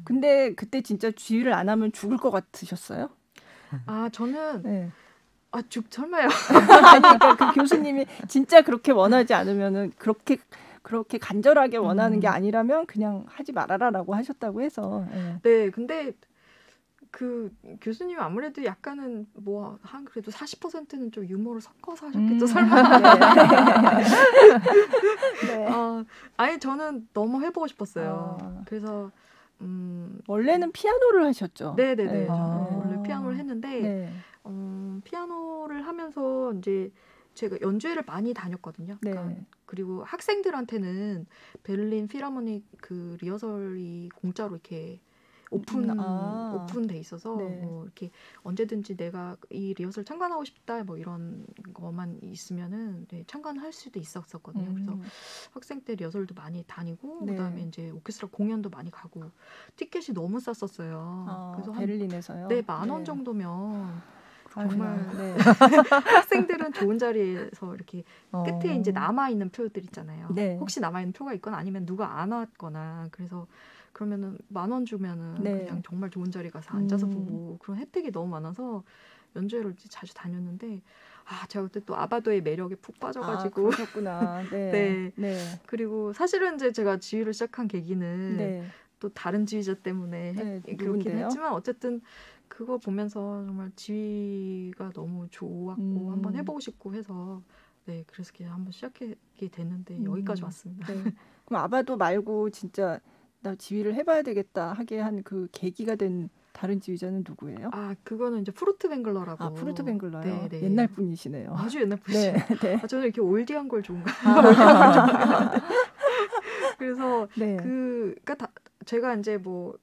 근데 그때 진짜 지휘를 안 하면 죽을 것 같으셨어요? 저는 설마요. 아니, 그러니까 그 교수님이 진짜 그렇게 원하지 않으면은 그렇게 간절하게 원하는 게 아니라면 그냥 하지 말아라라고 하셨다고 해서. 네, 근데 그 교수님 아무래도 약간은 뭐 한 그래도 40%는 좀 유머를 섞어서 하셨겠죠. 설마. 네. 아니 저는 너무 해보고 싶었어요. 그래서 원래는 피아노를 하셨죠. 네네네. 원래 피아노를 했는데 피아노를 하면서 이제 제가 연주회를 많이 다녔거든요. 그러니까 그리고 학생들한테는 베를린 필하모닉 그 리허설이 공짜로 이렇게 오픈돼 있어서 뭐 이렇게 언제든지 내가 이 리허설 참관하고 싶다 뭐 이런 것만 있으면은 참관할 수도 있었거든요. 그래서 학생 때 리허설도 많이 다니고 그다음에 이제 오케스트라 공연도 많이 가고 티켓이 너무 쌌었어요. 그래서 베를린에서요? 네, 10,000원 정도면 정말 학생들은 좋은 자리에서 이렇게 끝에 이제 남아 있는 표들 있잖아요. 혹시 남아 있는 표가 있거나 아니면 누가 안 왔거나 그래서 그러면은 10,000원 주면은 그냥 정말 좋은 자리 가서 앉아서 보고 그런 혜택이 너무 많아서 연주회를 자주 다녔는데 제가 그때 또 아바도의 매력에 푹 빠져가지고 그러셨구나. 네. 그리고 사실은 이제 제가 지휘를 시작한 계기는 또 다른 지휘자 때문에 그렇긴 했지만 어쨌든 그거 보면서 정말 지휘가 너무 좋았고 한번 해보고 싶고 해서 그래서 그냥 한번 시작하게 됐는데 여기까지 왔습니다. 그럼 아바도 말고 진짜 나 지휘를 해봐야 되겠다 하게 한 그 계기가 된 다른 지휘자는 누구예요? 그거는 이제 프루트뱅글러라고. 프루트뱅글러요? 네. 옛날 분이시네요. 아주 옛날 분이시네요. 저는 이렇게 올디한 걸 좋은가요? 그래서 그러니까 제가 이제 뭐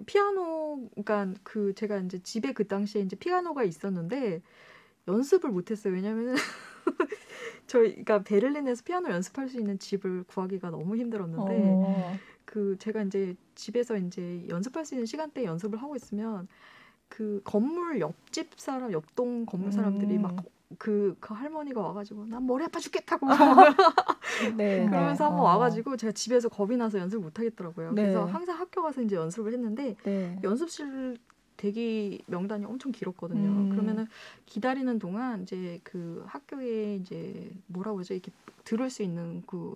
피아노, 그러니까 제가 이제 집에 그 당시에 이제 피아노가 있었는데 연습을 못했어요. 왜냐면은 그러니까 베를린에서 피아노 연습할 수 있는 집을 구하기가 너무 힘들었는데 제가 이제 집에서 이제 연습할 수 있는 시간대에 연습을 하고 있으면 그 건물 옆동 건물 사람들이 막 그 할머니가 와가지고 난 머리 아파 죽겠다고 그러면서 한번 와가지고 제가 집에서 겁이 나서 연습을 못 하겠더라고요. 그래서 항상 학교 가서 이제 연습을 했는데 연습실 대기 명단이 엄청 길었거든요. 그러면은 기다리는 동안 이제 그 학교에 이제 뭐라고 하죠? 이렇게 들을 수 있는 그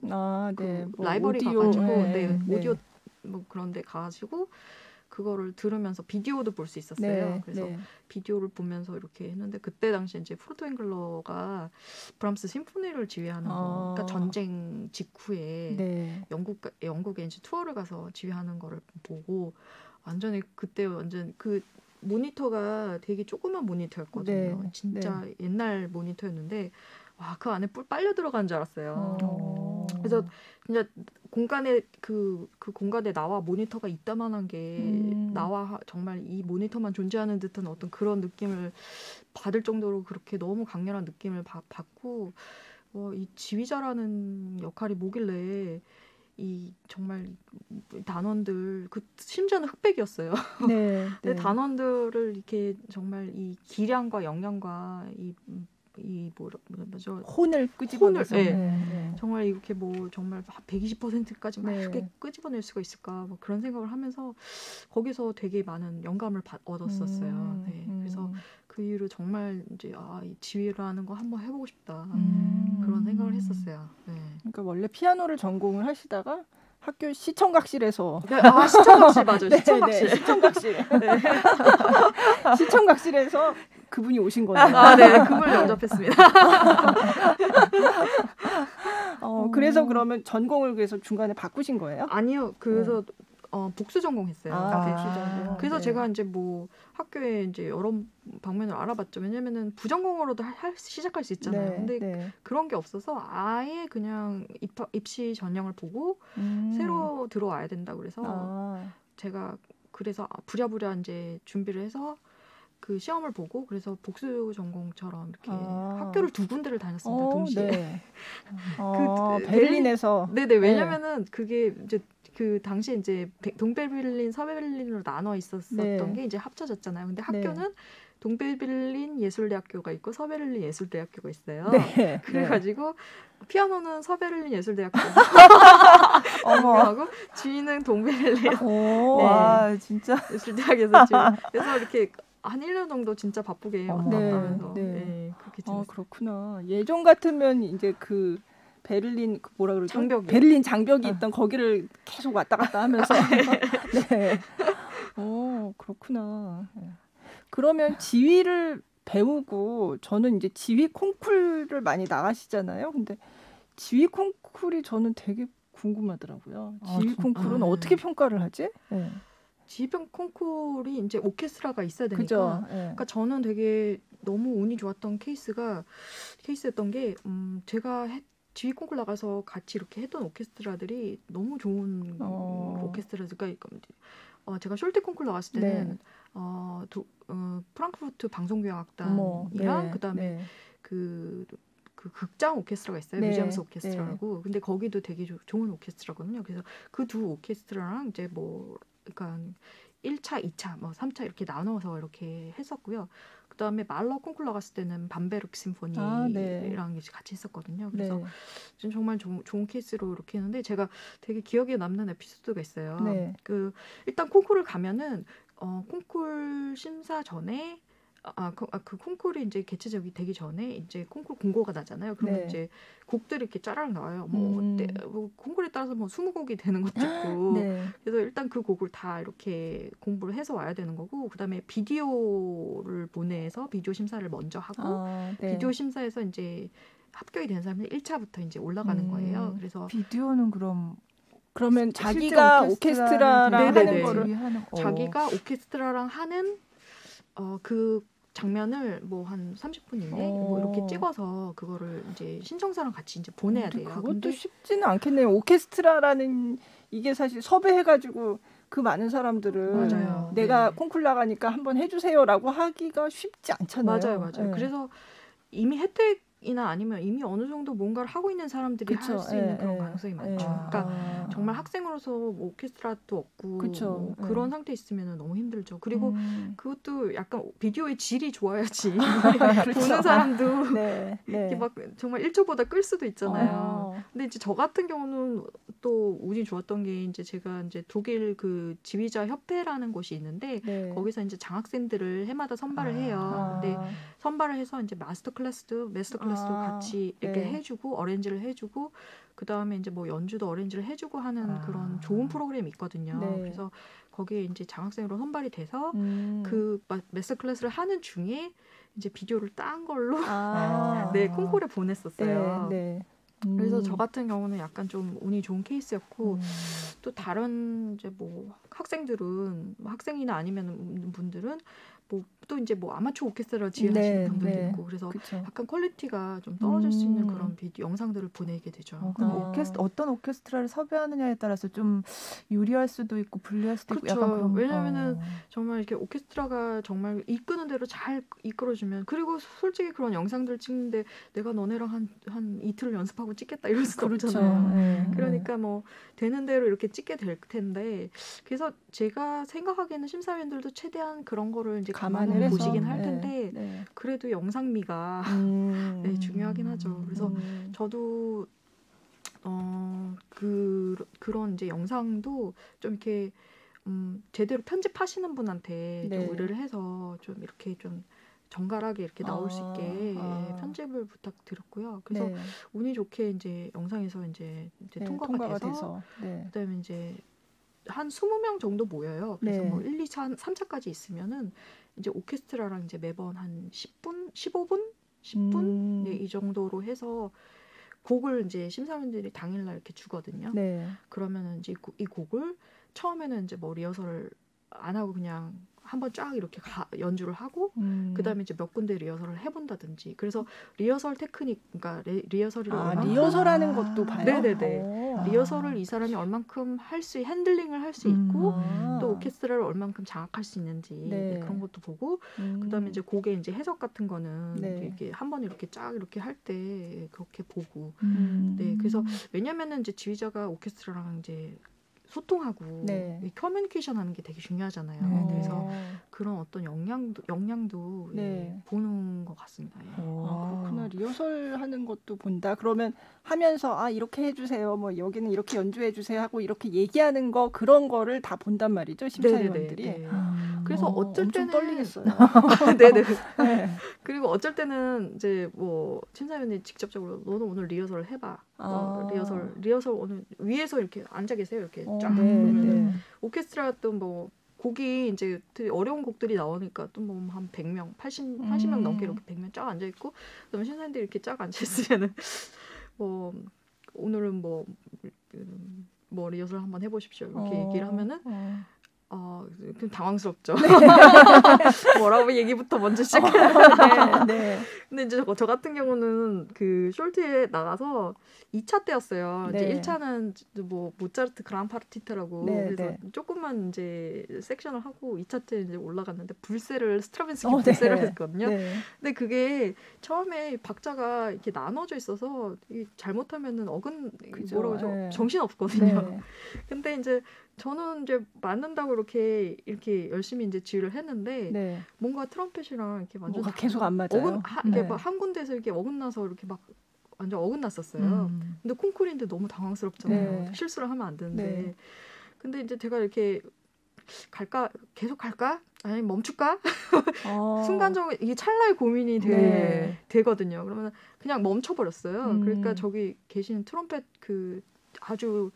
라이브러리 가가지고 오디오 뭐 그런 데 가가지고 그거를 들으면서 비디오도 볼 수 있었어요. 그래서 비디오를 보면서 이렇게 했는데 그때 당시에 이제 프루트뱅글러가 브람스 심포니를 지휘하는 거, 그러니까 전쟁 직후에 영국에 이제 투어를 가서 지휘하는 거를 보고 그때 완전 그 모니터가 되게 조그만 모니터였거든요. 진짜 옛날 모니터였는데 그 안에 뿔 빨려 들어간 줄 알았어요. 그래서 진짜 공간에 그 공간에 나와 모니터가 있다만한 게 나와 정말 이 모니터만 존재하는 듯한 어떤 그런 느낌을 받을 정도로 그렇게 너무 강렬한 느낌을 받고 이 지휘자라는 역할이 뭐길래 이 정말 단원들 심지어는 흑백이었어요. 네, 근데 단원들을 이렇게 정말 이 기량과 역량과 이 뭐죠? 혼을 끄집어내서 정말 이렇게 뭐 정말 120%까지 막 이렇게 끄집어낼 수가 있을까 뭐 그런 생각을 하면서 거기서 되게 많은 영감을 얻었었어요. 그래서 그 이후로 정말 이제 이 지휘라는 거 한번 해보고 싶다 그런 생각을 했었어요. 그러니까 원래 피아노를 전공을 하시다가 학교 시청각실에서 시청각실 맞아요. 시청각실. 시청각실. 시청각실에서 그분이 오신 거예요. 네, 그걸 영접했습니다. 그래서 그러면 전공을 그래서 중간에 바꾸신 거예요? 아니요. 그래서 복수 전공했어요. 복수 전공. 그래서 제가 이제 뭐 학교에 이제 여러 방면을 알아봤죠. 왜냐면은 부전공으로도 시작할 수 있잖아요. 근데 그런 게 없어서 아예 그냥 입시 전형을 보고 새로 들어와야 된다 그래서 제가 그래서 부랴부랴 이제 준비를 해서 그 시험을 보고 그래서 복수 전공처럼 이렇게 학교를 2군데를 다녔습니다. 동시에. 베를린에서. 네네. 왜냐면은 그게 이제 그 당시에 이제 동베를린, 서베를린으로 나눠 있었던 게 이제 합쳐졌잖아요. 근데 학교는 동베를린 예술대학교가 있고 서베를린 예술대학교가 있어요. 그래가지고 피아노는 서베를린 예술대학교 하고 지휘는 동베를린 와 진짜 예술대학에서 그래서 이렇게 한 1년 정도 진짜 바쁘게 왔다 갔다 하면서 그렇게 지냈어요. 그렇구나. 예전 같으면 이제 그 베를린 뭐라 그러죠? 장벽이. 베를린 장벽이 있던 거기를 계속 왔다 갔다 하면서 그렇구나. 그러면 지휘를 배우고 저는 이제 지휘 콩쿠르를 많이 나가시잖아요. 근데 지휘 콩쿠르이 저는 되게 궁금하더라고요. 지휘 콩쿠르는 어떻게 평가를 하지? 지휘 콩쿠르이 이제 오케스트라가 있어야 되니까. 그죠? 그러니까 저는 되게 너무 운이 좋았던 케이스였던 게 제가 지휘 콩쿠르 나가서 같이 이렇게 했던 오케스트라들이 너무 좋은 오케스트라니까 제가 숄테 콩쿠르 나갔을 때는 프랑크푸르트 방송교향악단이랑 그다음에 그 극장 오케스트라가 있어요. 뮤지엄스 오케스트라라고. 근데 거기도 되게 좋은 오케스트라거든요. 그래서 그 두 오케스트라랑 이제 뭐 그러니까 1차, 2차, 뭐 3차 이렇게 나눠서 이렇게 했었고요. 그다음에 말러 콩쿠르 나갔을 때는 밤베르크 심포니랑 같이 했었거든요. 그래서 정말 좋은 케이스로 이렇게 했는데 제가 되게 기억에 남는 에피소드가 있어요. 그 일단 콩쿠르를 가면은 콩쿠르 심사 전에 그 콩쿠르 이제 개최적이 되기 전에 이제 콩쿠르 공고가 나잖아요. 그러면 이제 곡들이 이렇게 짜라락 나와요. 뭐 콩쿠르에 따라서 뭐 20곡이 되는 것도 있고. 그래서 일단 그 곡을 다 이렇게 공부를 해서 와야 되는 거고, 그다음에 비디오를 보내서 비디오 심사를 먼저 하고 비디오 심사에서 이제 합격이 된 사람은 1차부터 이제 올라가는 거예요. 그래서 비디오는 그러면 자기가 오케스트라랑 하는 거를 자기가 오케스트라랑 하는 그 장면을 뭐 한 30분 이내 뭐 이렇게 찍어서 그거를 이제 신청사랑 같이 이제 보내야 돼요. 그것도 근데 쉽지는 않겠네요. 오케스트라라는 이게 사실 섭외해가지고 그 많은 사람들을 내가 콩쿠르 나가니까 한번 해주세요라고 하기가 쉽지 않잖아요. 맞아요. 그래서 이미 혜택이나 아니면 이미 어느 정도 뭔가를 하고 있는 사람들이 할 수 있는 그런 가능성이 많죠. 그러니까 정말 학생으로서 뭐 오케스트라도 없고 뭐 그런 상태에 있으면 너무 힘들죠. 그리고 그것도 약간 비디오의 질이 좋아야지 보는 사람도 이렇게 막 정말 1초보다 끌 수도 있잖아요. 근데 이제 저 같은 경우는 또 운이 좋았던 게 이제 제가 이제 독일 그 지휘자 협회라는 곳이 있는데 거기서 이제 장학생들을 해마다 선발을 해요. 근데 선발을 해서 이제 마스터 클래스도 같이 이렇게 해주고 어레인지를 해주고 그 다음에 이제 뭐 연주도 어레인지를 해주고 하는 그런 좋은 프로그램이 있거든요. 그래서 거기에 이제 장학생으로 선발이 돼서 그 마스터 클래스를 하는 중에 이제 비디오를 딴 걸로 콩쿠르에 보냈었어요. 그래서 저 같은 경우는 약간 좀 운이 좋은 케이스였고 또 다른 이제 뭐 학생들은 학생이나 아니면 분들은 또 이제 뭐 아마추어 오케스트라 지휘하시는 분들도 있고 그래서 약간 퀄리티가 좀 떨어질 수 있는 그런 영상들을 보내게 되죠. 그럼 어떤 오케스트라를 섭외하느냐에 따라서 좀 유리할 수도 있고 불리할 수도 있고 약간 그런. 왜냐면은 정말 이렇게 오케스트라가 정말 이끄는 대로 잘 이끌어주면 그리고 솔직히 그런 영상들 찍는데 내가 너네랑 한 이틀을 연습하고 찍겠다 이럴 수도 없잖아요. 그러니까 뭐 되는 대로 이렇게 찍게 될 텐데 그래서 제가 생각하기에는 심사위원들도 최대한 그런 거를 이제 감안을 보시긴 할 텐데 그래도 영상미가 중요하긴 하죠. 그래서 저도 그런 이제 영상도 좀 이렇게 제대로 편집하시는 분한테 좀 의뢰를 해서 좀 이렇게 좀 정갈하게 이렇게 나올 수 있게 편집을 부탁드렸고요. 그래서 운이 좋게 이제 영상에서 이제 통과가 돼서 그다음에 이제 한 20명 정도 모여요. 그래서 뭐 1, 2, 3차까지 있으면은 이제 오케스트라랑 이제 매번 한 10분, 15분, 10분 이 정도로 해서 곡을 이제 심사위원들이 당일날 이렇게 주거든요. 그러면은 이제 이 곡을 처음에는 이제 뭐 리허설을 안 하고 그냥 한번 쫙 이렇게 연주를 하고 그다음에 이제 몇 군데 리허설을 해본다든지 그래서 리허설 테크닉 그러니까 리허설이라고 리허설하는 것도 봐요. 네네네. 리허설을 이 사람이 얼만큼 핸들링을 할 수 있고 또 오케스트라를 얼만큼 장악할 수 있는지 그런 것도 보고 그다음에 이제 곡의 이제 해석 같은 거는 이렇게 한번 이렇게 쫙 이렇게 할 때 그렇게 보고 그래서 왜냐면은 이제 지휘자가 오케스트라랑 이제 소통하고 커뮤니케이션 하는 게 되게 중요하잖아요. 그래서 그런 어떤 역량도 보는 것 같습니다. 그렇구나. 리허설 하는 것도 본다. 그러면 하면서 이렇게 해주세요. 뭐 여기는 이렇게 연주해주세요 하고 이렇게 얘기하는 거 그런 거를 다 본단 말이죠. 심사위원들이. 그래서 어쩔 때는 떨리겠어요. 네네. 그리고 어쩔 때는 이제 뭐 심사위원이 직접적으로 너는 오늘 리허설 해봐. 리허설 오늘 위에서 이렇게 앉아 계세요. 이렇게 쫙. 오케스트라 또 뭐 곡이 이제 되게 어려운 곡들이 나오니까 또 뭐 한 100명, 80명 넘게 이렇게 100명 쫙 앉아 있고 그다음에 심사위원들이 이렇게 쫙 앉아 있으면은 뭐 오늘은 뭐 리허설 한번 해보십시오. 이렇게 얘기를 하면은. 좀 당황스럽죠. 뭐라고 얘기부터 먼저 시작해야 근데 이제 저 같은 경우는 그 숄트에 나가서 2차 때였어요. 이제 1차는 뭐 모차르트 그랑 파르티타라고 그래서 조금만 이제 섹션을 하고 2차 때 이제 올라갔는데 스트라빈스키 불세를 했거든요. 근데 그게 처음에 박자가 이렇게 나눠져 있어서 잘못하면은 뭐라고 하죠? 정신 없거든요. 근데 이제 저는 이제 맞는다고 이렇게 열심히 이제 지휘를 했는데 뭔가 트럼펫이랑 이렇게 완전 뭐가 계속 안 맞아요. 이게 막 한 군데에서 이렇게 어긋나서 이렇게 막 완전 어긋났었어요. 근데 콩쿠르인데 너무 당황스럽잖아요. 실수를 하면 안 되는데. 근데 이제 제가 이렇게 계속 갈까? 아니 멈출까? 순간적으로 이게 찰나의 고민이 되거든요. 그러면 그냥 멈춰버렸어요. 그러니까 저기 계신 트럼펫 아주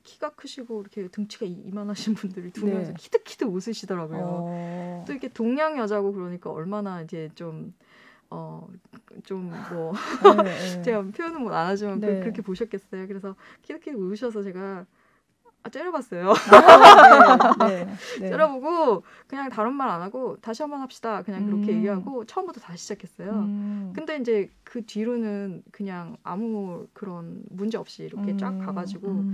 키가 크시고 이렇게 등치가 이만하신 분들이 두 명이서 키득키득 웃으시더라고요. 또 이렇게 동양 여자고 그러니까 얼마나 이제 제가 표현은 안 하지만 그렇게 보셨겠어요. 그래서 키득키득 웃으셔서 제가 째려봤어요. 째려보고 그냥 다른 말 안 하고 다시 한번 합시다. 그냥 그렇게 얘기하고 처음부터 다시 시작했어요. 근데 이제 그 뒤로는 그냥 아무 그런 문제 없이 이렇게 쫙 가가지고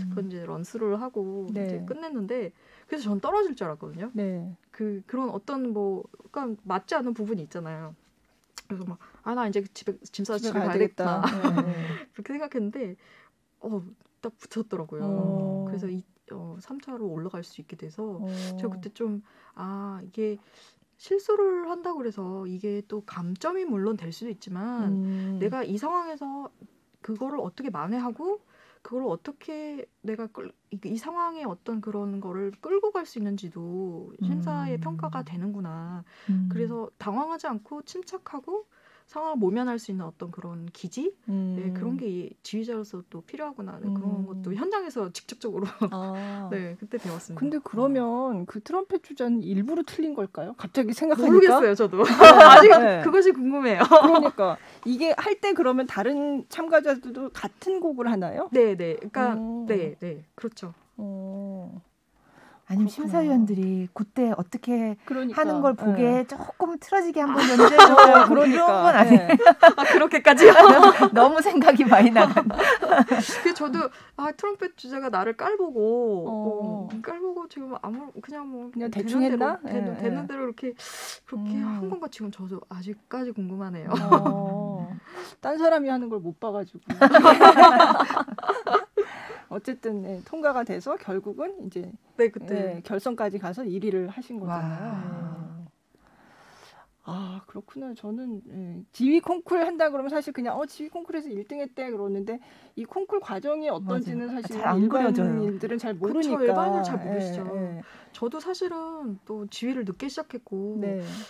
그건 이제 런스루를 하고 이제 끝냈는데 그래서 전 떨어질 줄 알았거든요. 그런 어떤 그러니까 맞지 않는 부분이 있잖아요. 그래서 나 이제 집에 가야 되겠다. 그렇게 생각했는데 딱 붙었더라고요. 그래서 3차로 올라갈 수 있게 돼서 제가 그때 좀 이게 실수를 한다고 그래서 이게 또 감점이 물론 될 수도 있지만 내가 이 상황에서 그거를 어떻게 만회하고 그걸 어떻게 내가 이 상황에 어떤 그런 거를 끌고 갈 수 있는지도 심사의 평가가 되는구나. 그래서 당황하지 않고 침착하고 상황을 모면할 수 있는 어떤 그런 기지 그런 게 지휘자로서 또 필요하구나 그런 것도 현장에서 직접적으로 그때 배웠습니다. 근데 그러면 그 트럼펫 주자는 일부러 틀린 걸까요? 갑자기 생각하니까 모르겠어요. 저도 아직 그것이 궁금해요. 그러니까 이게 할 때 그러면 다른 참가자들도 같은 곡을 하나요? 네네. 그러니까 네 그렇죠. 아니면 심사위원들이 그때 어떻게 그러니까, 하는 걸 보게 조금 틀어지게 한번 연주해줘요. 그러니까. 이런 건 아니에요. 그렇게까지요? 너무 생각이 많이 나간다. 저도 트럼펫 주자가 나를 깔보고 지금 그냥 대충 했나? 되는 대로 그렇게 한 건가 지금 저도 아직까지 궁금하네요. 딴 사람이 하는 걸 못 봐가지고. 어쨌든 통과가 돼서 결국은 이제 그때 결선까지 가서 1위를 하신 거잖아요. 그렇구나. 저는 지휘 콩쿨 한다 그러면 사실 그냥 지휘 콩쿨에서 1등했대 그러는데 이 콩쿨 과정이 어떤지는 사실 일반인들은 잘 모르니까. 일반인은 잘 모르시죠. 저도 사실은 또 지휘를 늦게 시작했고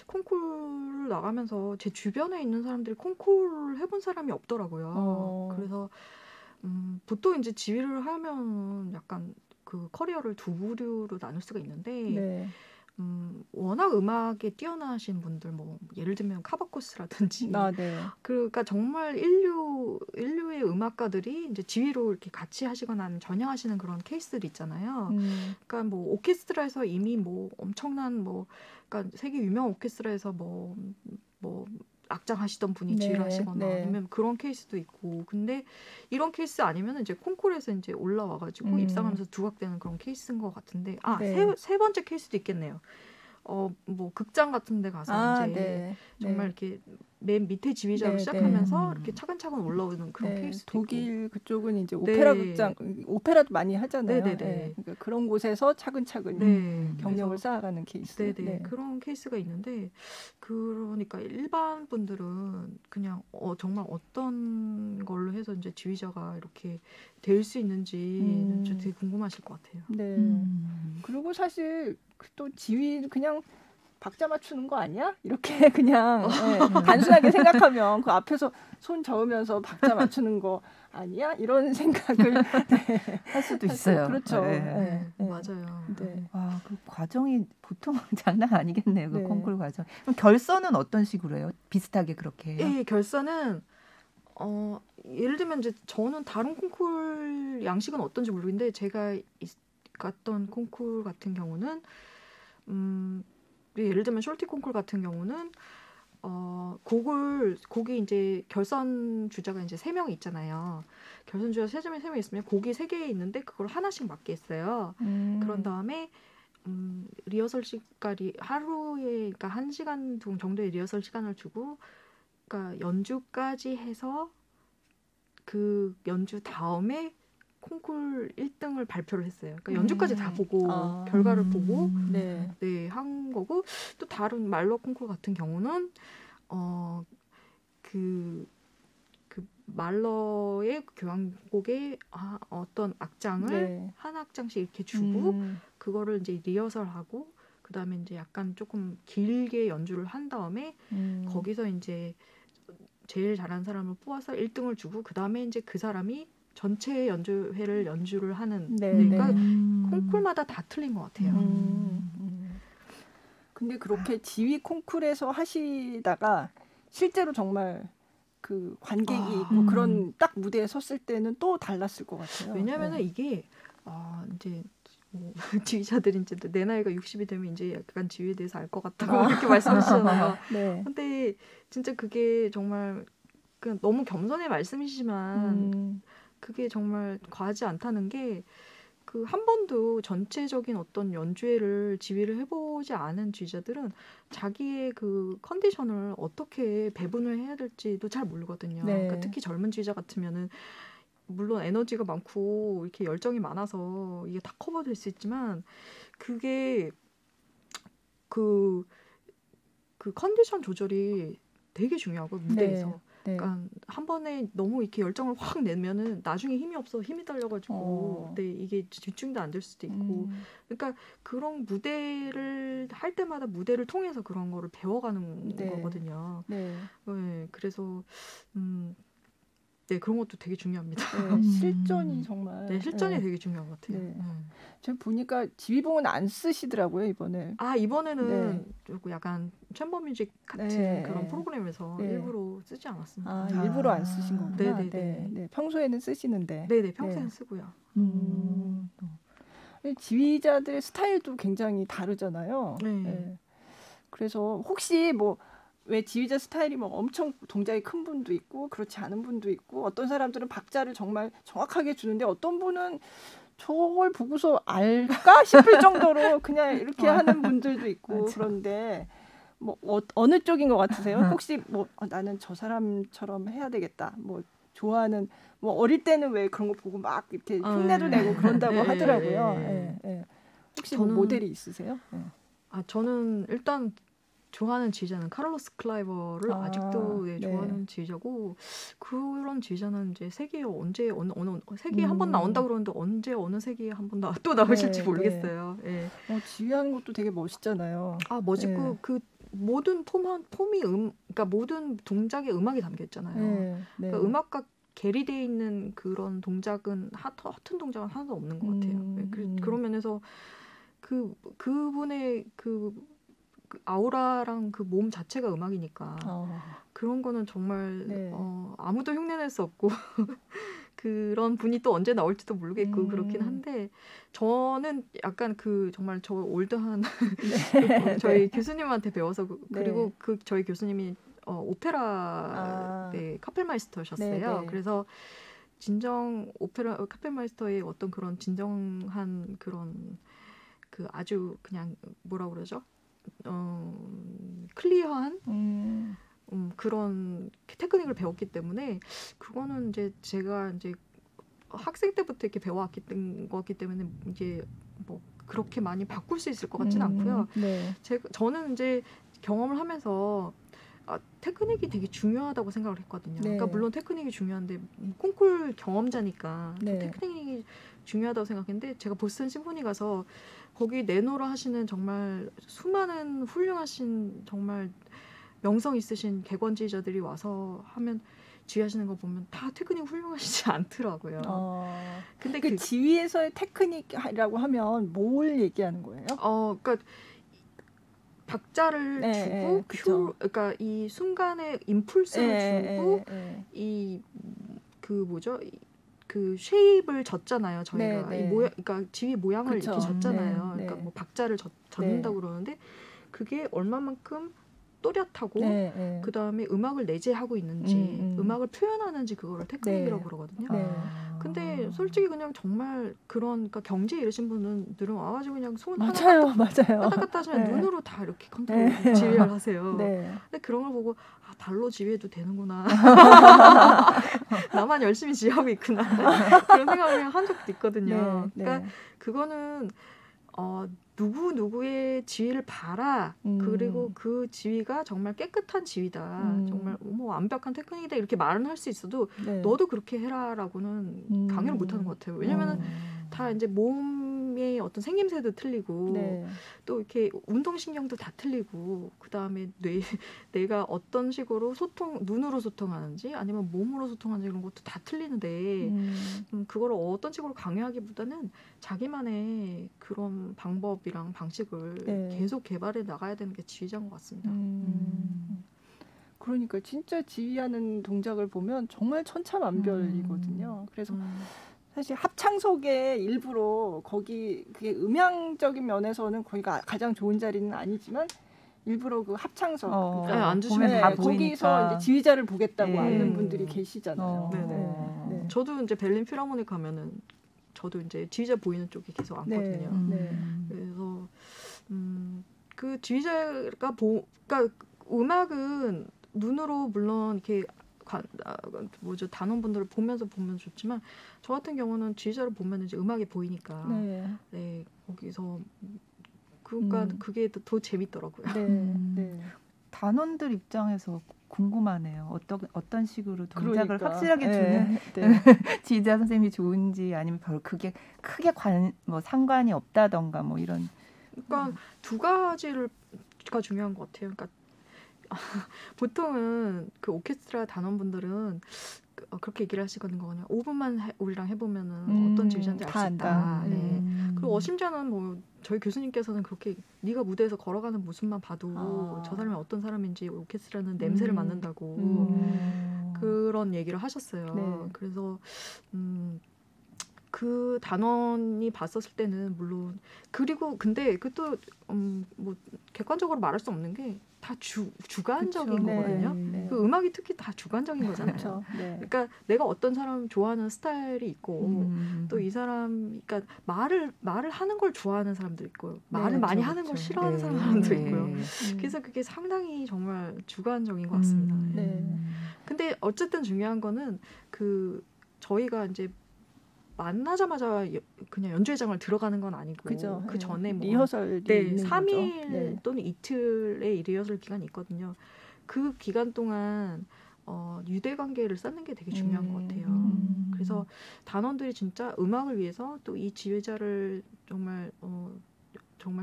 콩쿨 나가면서 제 주변에 있는 사람들이 콩쿨 해본 사람이 없더라고요. 그래서 보통 이제 지휘를 하면 약간 그 커리어를 두 부류로 나눌 수가 있는데 워낙 음악에 뛰어나신 분들 뭐 예를 들면 카바코스라든지 그러니까 정말 인류의 음악가들이 이제 지휘로 이렇게 같이 하시거나 아니면 전향하시는 그런 케이스들이 있잖아요. 그러니까 뭐 오케스트라에서 이미 뭐 엄청난 그러니까 세계 유명 오케스트라에서 뭐 악장 하시던 분이 지휘를 하시거나 아니면 그런 케이스도 있고 근데 이런 케이스 아니면 이제 콩쿨에서 이제 올라와가지고 입상하면서 두각되는 그런 케이스인 것 같은데 세 번째 케이스도 있겠네요. 뭐 극장 같은 데 가서 이제 정말 이렇게 맨 밑에 지휘자로 시작하면서 이렇게 차근차근 올라오는 그런 케이스도 독일 있고. 그쪽은 이제 오페라 극장, 오페라도 많이 하잖아요. 그러니까 그런 곳에서 차근차근 경력을 쌓아가는 케이스. 그런 케이스가 있는데 그러니까 일반 분들은 그냥 정말 어떤 걸로 해서 이제 지휘자가 이렇게 될 수 있는지 되게 궁금하실 것 같아요. 그리고 사실 또 지휘 그냥 박자 맞추는 거 아니야? 이렇게 그냥 단순하게 생각하면 그 앞에서 손 저으면서 박자 맞추는 거 아니야? 이런 생각을 할 수도 있어요. 그렇죠. 맞아요. 그 과정이 보통 장난 아니겠네요. 그 콩쿨 과정. 그럼 결선은 어떤 식으로 해요? 비슷하게 그렇게 해요? 결선은 예를 들면 이제 저는 다른 콩쿨 양식은 어떤지 모르겠는데 제가 갔던 콩쿨 같은 경우는 예를 들면 숄티 콩쿨 같은 경우는 곡이 이제 결선 주자가 이제 3명이 있잖아요. 결선 주자 3명이 있으면 곡이 3개 있는데 그걸 하나씩 맡게 했어요. 그런 다음에 리허설 시간이 하루에 그러니까 1시간 정도의 리허설 시간을 주고 그러니까 연주까지 해서 그 연주 다음에 콩쿨 1등을 발표를 했어요. 그러니까 연주까지 다 보고 결과를 보고 한 거고 또 다른 말러 콩쿨 같은 경우는 그 말러의 교향곡의 어떤 악장을 한 악장씩 이렇게 주고 그거를 이제 리허설하고 그다음에 이제 약간 조금 길게 연주를 한 다음에 거기서 이제 제일 잘하는 사람을 뽑아서 1등을 주고 그다음에 이제 그 사람이 전체 연주회를 연주를 하는 그러니까 콩쿨마다 다 틀린 것 같아요. 근데 그렇게 지휘 콩쿨에서 하시다가 실제로 정말 그 관객이 있고 그런 딱 무대에 섰을 때는 또 달랐을 것 같아요. 왜냐하면 이게 이제 뭐 지휘자들이 이제 내 나이가 60이 되면 이제 약간 지휘에 대해서 알 것 같다고 이렇게 말씀하시잖아요. 근데 진짜 그게 정말 너무 겸손의 말씀이시지만 그게 정말 과하지 않다는 게 그 한 번도 전체적인 어떤 연주회를 지휘를 해보지 않은 지휘자들은 자기의 그 컨디션을 어떻게 배분을 해야 될지도 잘 모르거든요. 그러니까 특히 젊은 지휘자 같으면은 물론 에너지가 많고 이렇게 열정이 많아서 이게 다 커버될 수 있지만 그게 그 컨디션 조절이 되게 중요하고 무대에서. 그러니까 한 번에 너무 이렇게 열정을 확 내면은 나중에 힘이 없어 힘이 달려가지고 이게 집중도 안 될 수도 있고 그러니까 그런 무대를 할 때마다 무대를 통해서 그런 거를 배워가는 거거든요. 그래서 그런 것도 되게 중요합니다. 실전이 정말 실전이 되게 중요한 것 같아요. 제가 보니까 지휘봉은 안 쓰시더라고요 이번에. 이번에는 조금 약간 챔버 뮤직 같은 그런 프로그램에서 일부러 쓰지 않았습니다. 일부러 안 쓰신 거구나. 평소에는 쓰시는데. 평소에는 쓰고요. 지휘자들의 스타일도 굉장히 다르잖아요. 네. 그래서 혹시 뭐 왜 지휘자 스타일이 뭐 엄청 동작이 큰 분도 있고 그렇지 않은 분도 있고 어떤 사람들은 박자를 정말 정확하게 주는데 어떤 분은 저걸 보고서 알까 싶을 정도로 그냥 이렇게 하는 분들도 있고 그런데 뭐 어느 쪽인 것 같으세요? 혹시 뭐 나는 저 사람처럼 해야 되겠다. 뭐 좋아하는 뭐 어릴 때는 왜 그런 거 보고 막 이렇게 흉내도 내고 그런다고 하더라고요. 혹시 뭐 모델이 있으세요? 저는 일단 좋아하는 지휘자는 카를로스 클라이버를 아직도 좋아하는 지휘자고 그런 지휘자는 이제 세계에 언제 어느 세계에 한 번 나온다 그러는데 언제 어느 세계에 한 번 또 나오실지 모르겠어요. 지휘하는 것도 되게 멋있잖아요. 멋있고 그 모든 폼이 그러니까 모든 동작에 음악이 담겨 있잖아요. 그러니까 음악과 계리되어 있는 그런 동작은 허튼 동작은 하나도 없는 것 같아요. 그런 면에서 그분의 그 아우라랑 그 몸 자체가 음악이니까 그런 거는 정말 아무도 흉내낼 수 없고 그런 분이 또 언제 나올지도 모르겠고 그렇긴 한데 저는 약간 정말 저 올드한 저희 교수님한테 배워서 그리고 저희 교수님이 오페라 카펠마이스터셨어요. 그래서 진정 오페라 카펠마이스터의 어떤 그런 진정한 그런 그 아주 그냥 뭐라 그러죠? 클리어한 그런 테크닉을 배웠기 때문에 그거는 이제 제가 이제 학생 때부터 이렇게 배워왔기 때문에 이제 뭐 그렇게 많이 바꿀 수 있을 것 같지는 않고요. 저는 이제 경험을 하면서 테크닉이 되게 중요하다고 생각을 했거든요. 그러니까 물론 테크닉이 중요한데 콩쿨 경험자니까 테크닉이 중요하다고 생각했는데 제가 보스턴 심포니 가서 거기 내노라 하시는 정말 수많은 훌륭하신 정말 명성 있으신 객원지휘자들이 와서 하면 지휘하시는 거 보면 다 테크닉 훌륭하시지 않더라고요. 근데 그 지휘에서의 테크닉이라고 하면 뭘 얘기하는 거예요? 그러니까 박자를 주고 그러니까 이 순간에 임풀스를 주고 이 그 뭐죠? 그 쉐입을 젓잖아요. 저희가 이 모양, 그러니까 지휘 모양을 이렇게 젓잖아요. 그러니까 뭐 박자를 젓는다고 그러는데 그게 얼마만큼 또렷하고 그 다음에 음악을 내재하고 있는지 음악을 표현하는지 그거를 테크닉이라고 그러거든요. 근데 솔직히 그냥 정말 그러니까 경지에 이르신 분들은 와가지고 그냥 손 맞아요. 까딱까딱 하시면 눈으로 다 이렇게 컨트롤 지휘를 하세요. 근데 그런 걸 보고 발로 지휘해도 되는구나. 나만 열심히 지휘하고 있구나. 그런 생각을 그냥 한 적도 있거든요. 그러니까 그거는 누구의 지휘를 봐라. 그리고 그 지휘가 정말 깨끗한 지휘다. 정말 뭐 완벽한 테크닉이다. 이렇게 말은 할 수 있어도 너도 그렇게 해라라고는 강요를 못하는 것 같아요. 왜냐면은 다 이제 몸의 어떤 생김새도 틀리고 또 이렇게 운동신경도 다 틀리고 그 다음에 내가 어떤 식으로 눈으로 소통하는지 아니면 몸으로 소통하는지 이런 것도 다 틀리는데 그거를 어떤 식으로 강요하기보다는 자기만의 그런 방법이랑 방식을 계속 개발해 나가야 되는 게 지휘자인 것 같습니다. 그러니까 진짜 지휘하는 동작을 보면 정말 천차만별이거든요. 그래서 사실 합창석에 일부러 거기 그게 음향적인 면에서는 거기가 가장 좋은 자리는 아니지만 일부러 그 합창석 그러니까 앉으시면 다 거기서 이제 지휘자를 보겠다고 하는 분들이 계시잖아요. 저도 이제 베를린 필하모닉 가면은 저도 이제 지휘자 보이는 쪽에 계속 앉거든요. 그래서 그 지휘자가 그러니까 음악은 눈으로 물론 이렇게 단원분들을 보면 좋지만 저 같은 경우는 지휘자를 보면 이제 음악이 보이니까 거기서 그러니까 그게 더 재밌더라고요. 단원들 입장에서 궁금하네요. 어떤 식으로 동작을 확실하게 주는 지휘자 선생님이 좋은지 아니면 별로 크게 상관이 없다던가 뭐 이런. 그러니까 두 가지가 중요한 것 같아요. 그러니까 보통은 그 오케스트라 단원분들은 그렇게 얘기를 하시거든요. 5분만 우리랑 해보면은 어떤 지휘자인지 알 수 있다. 그리고 심지어는 뭐 저희 교수님께서는 그렇게 네가 무대에서 걸어가는 모습만 봐도 저 사람이 어떤 사람인지 오케스트라는 냄새를 맡는다고 그런 얘기를 하셨어요. 그래서 그 단원이 봤었을 때는 물론 그리고 근데 그것도 뭐 객관적으로 말할 수 없는 게 다 주관적인 그쵸. 거거든요. 네. 그 음악이 특히 다 주관적인 거잖아요. 그렇죠. 네. 그러니까 내가 어떤 사람 좋아하는 스타일이 있고 또 이 사람 그러니까 말을 하는 걸 좋아하는 사람도 있고 말을 네, 많이 그쵸, 하는 걸 그쵸. 싫어하는 네. 사람도 네. 있고요. 그래서 그게 상당히 정말 주관적인 것 같습니다. 네. 근데 어쨌든 중요한 거는 그 저희가 이제 만나자마자 그냥 연주회장을 들어가는 건 아니고 그죠. 그 전에 뭐 리허설이 있는 3일 네. 또는 이틀의 리허설 기간이 있거든요. 그 기간 동안 유대 관계를 쌓는 게 되게 중요한 것 같아요. 그래서 단원들이 진짜 음악을 위해서 또 이 지휘자를 정말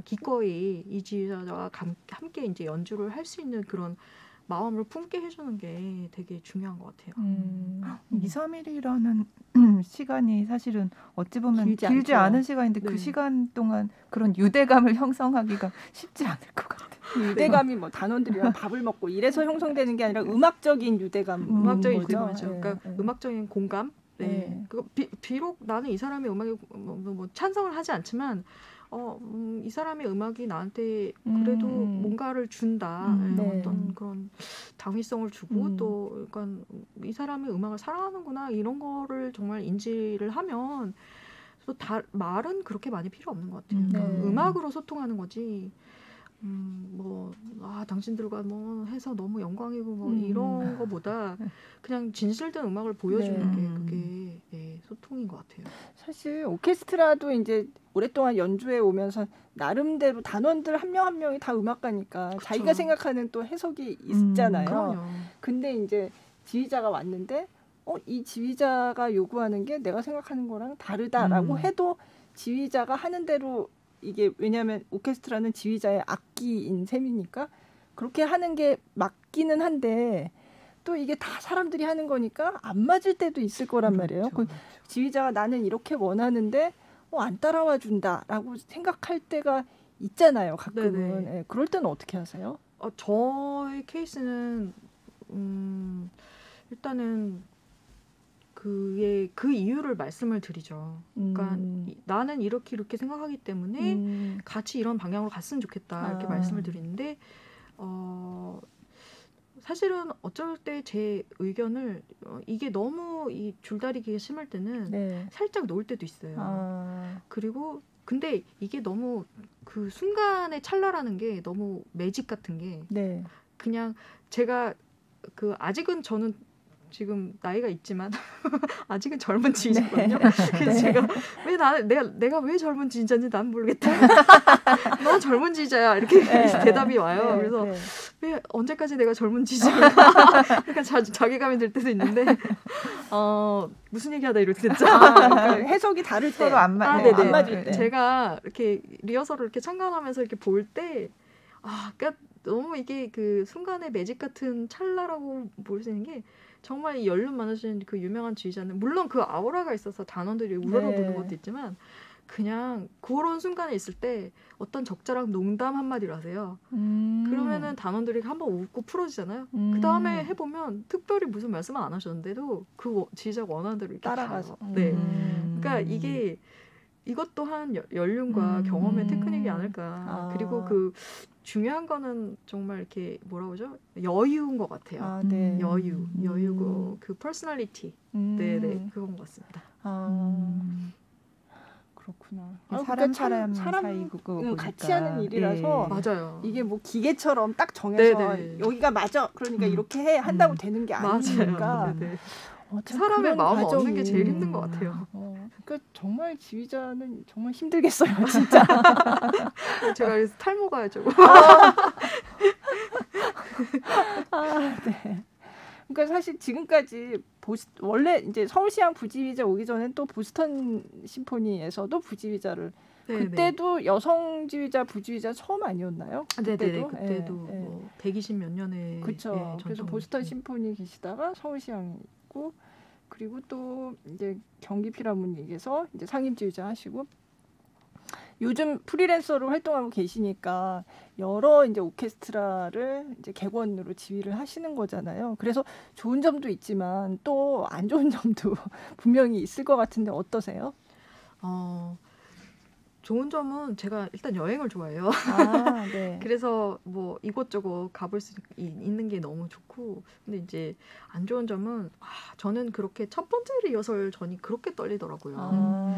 기꺼이 이 지휘자와 함께 이제 연주를 할 수 있는 그런 마음을 품게 해주는 게 되게 중요한 것 같아요. 2, 3일이라는 시간이 사실은 어찌 보면 길지 않죠. 않은 시간인데 네. 그 시간 동안 그런 유대감을 형성하기가 쉽지 않을 것 같아요. 유대감이 뭐 단원들이랑 밥을 먹고 이래서 형성되는 게 아니라 음악적인 유대감. 음악적인 거죠. 유대감이죠. 그러니까 음악적인 공감. 네. 그거 비록 나는 이 사람의 음악에 뭐 찬성을 하지 않지만 이 사람의 음악이 나한테 그래도 뭔가를 준다. 어떤 그런 당위성을 주고 또 그러니까 이 사람의 음악을 사랑하는구나 이런 거를 정말 인지를 하면 또 말은 그렇게 많이 필요 없는 것 같아요. 그러니까 음악으로 소통하는 거지. 당신들과 뭐 해서 너무 영광이고 뭐 이런 거보다 그냥 진실된 음악을 보여주는 게 그게 소통인 것 같아요. 사실 오케스트라도 이제 오랫동안 연주해 오면서 나름대로 단원들 한 명 한 명이 다 음악가니까 그쵸. 자기가 생각하는 또 해석이 있잖아요. 그럼요. 근데 이제 지휘자가 왔는데 이 지휘자가 요구하는 게 내가 생각하는 거랑 다르다라고 해도 지휘자가 하는 대로 이게 왜냐하면 오케스트라는 지휘자의 악기인 셈이니까 그렇게 하는 게 맞기는 한데 또 이게 다 사람들이 하는 거니까 안 맞을 때도 있을 거란 말이에요. 그렇죠. 지휘자가 나는 이렇게 원하는데 안 따라와 준다라고 생각할 때가 있잖아요. 가끔은. 네, 그럴 때는 어떻게 하세요? 저의 케이스는 일단은 그 이유를 말씀을 드리죠. 그러니까 나는 이렇게 생각하기 때문에 같이 이런 방향으로 갔으면 좋겠다 이렇게 말씀을 드리는데 사실은 어쩔 때 제 의견을 이게 너무 이 줄다리기가 심할 때는 살짝 놓을 때도 있어요. 그리고 근데 이게 너무 그 순간의 찰나라는 게 너무 매직 같은 게 그냥 제가 아직은 저는 지금 나이가 있지만 아직은 젊은 지휘자거든요. 그래서 제가 내가 왜 젊은 지휘자인지 난 모르겠다. 너 젊은 지휘자야 이렇게 대답이 와요. 그래서 왜 언제까지 내가 젊은 지휘자인가 약간 자괴감이 들 때도 있는데 무슨 얘기하다 이렇게 됐죠. 그러니까 해석이 다를 때 서로 안 맞을 때 제가 이렇게 리허설을 이렇게 참관하면서 이렇게 볼 때 그러니까 너무 이게 그 순간의 매직 같은 찰나라고 볼 수 있는 게 정말 이 연륜 많으신 그 유명한 지휘자는 물론 그 아우라가 있어서 단원들이 우러러보는 것도 있지만 그냥 그런 순간에 있을 때 어떤 적절한 농담 한마디를 하세요. 그러면은 단원들이 한번 웃고 풀어지잖아요. 그 다음에 해보면 특별히 무슨 말씀은 안 하셨는데도 그 지휘자가 원하는 대로 이렇게 따라가서. 네. 그러니까 이것 또한 연륜과 경험의 테크닉이 아닐까. 그리고 그 중요한 거는 정말 이렇게 뭐라고 그러죠? 여유인 것 같아요. 여유고 그 퍼스널리티. 네네 그건 것 같습니다. 그렇구나. 사람 사이고 같이 하는 일이라서 맞아요. 이게 뭐 기계처럼 딱 정해서 네네. 여기가 맞아. 그러니까 이렇게 한다고 되는 게 아니니까. 사람의 마음을 얻는 게 제일 힘든 것 같아요. 그러니까 정말 지휘자는 정말 힘들겠어요, 진짜. 제가 그래서 탈모가 조금. 네. 그러니까 사실 지금까지 원래 이제 서울시향 부지휘자 오기 전엔 또 보스턴 심포니에서도 부지휘자를 그때도 여성 지휘자 부지휘자 처음 아니었나요? 그때도 뭐 120몇 년에 그렇죠. 그래서 보스턴 심포니 계시다가 서울시향 있고 그리고 또 이제 경기 필하모닉에서 이제 상임 지휘자 하시고 요즘 프리랜서로 활동하고 계시니까 여러 이제 오케스트라를 이제 객원으로 지휘를 하시는 거잖아요. 그래서 좋은 점도 있지만 또 안 좋은 점도 분명히 있을 것 같은데 어떠세요? 좋은 점은 제가 일단 여행을 좋아해요. 네. 그래서 뭐 이곳저곳 가볼 수 있는 게 너무 좋고, 근데 이제 안 좋은 점은 저는 그렇게 첫 번째 리허설 전이 그렇게 떨리더라고요.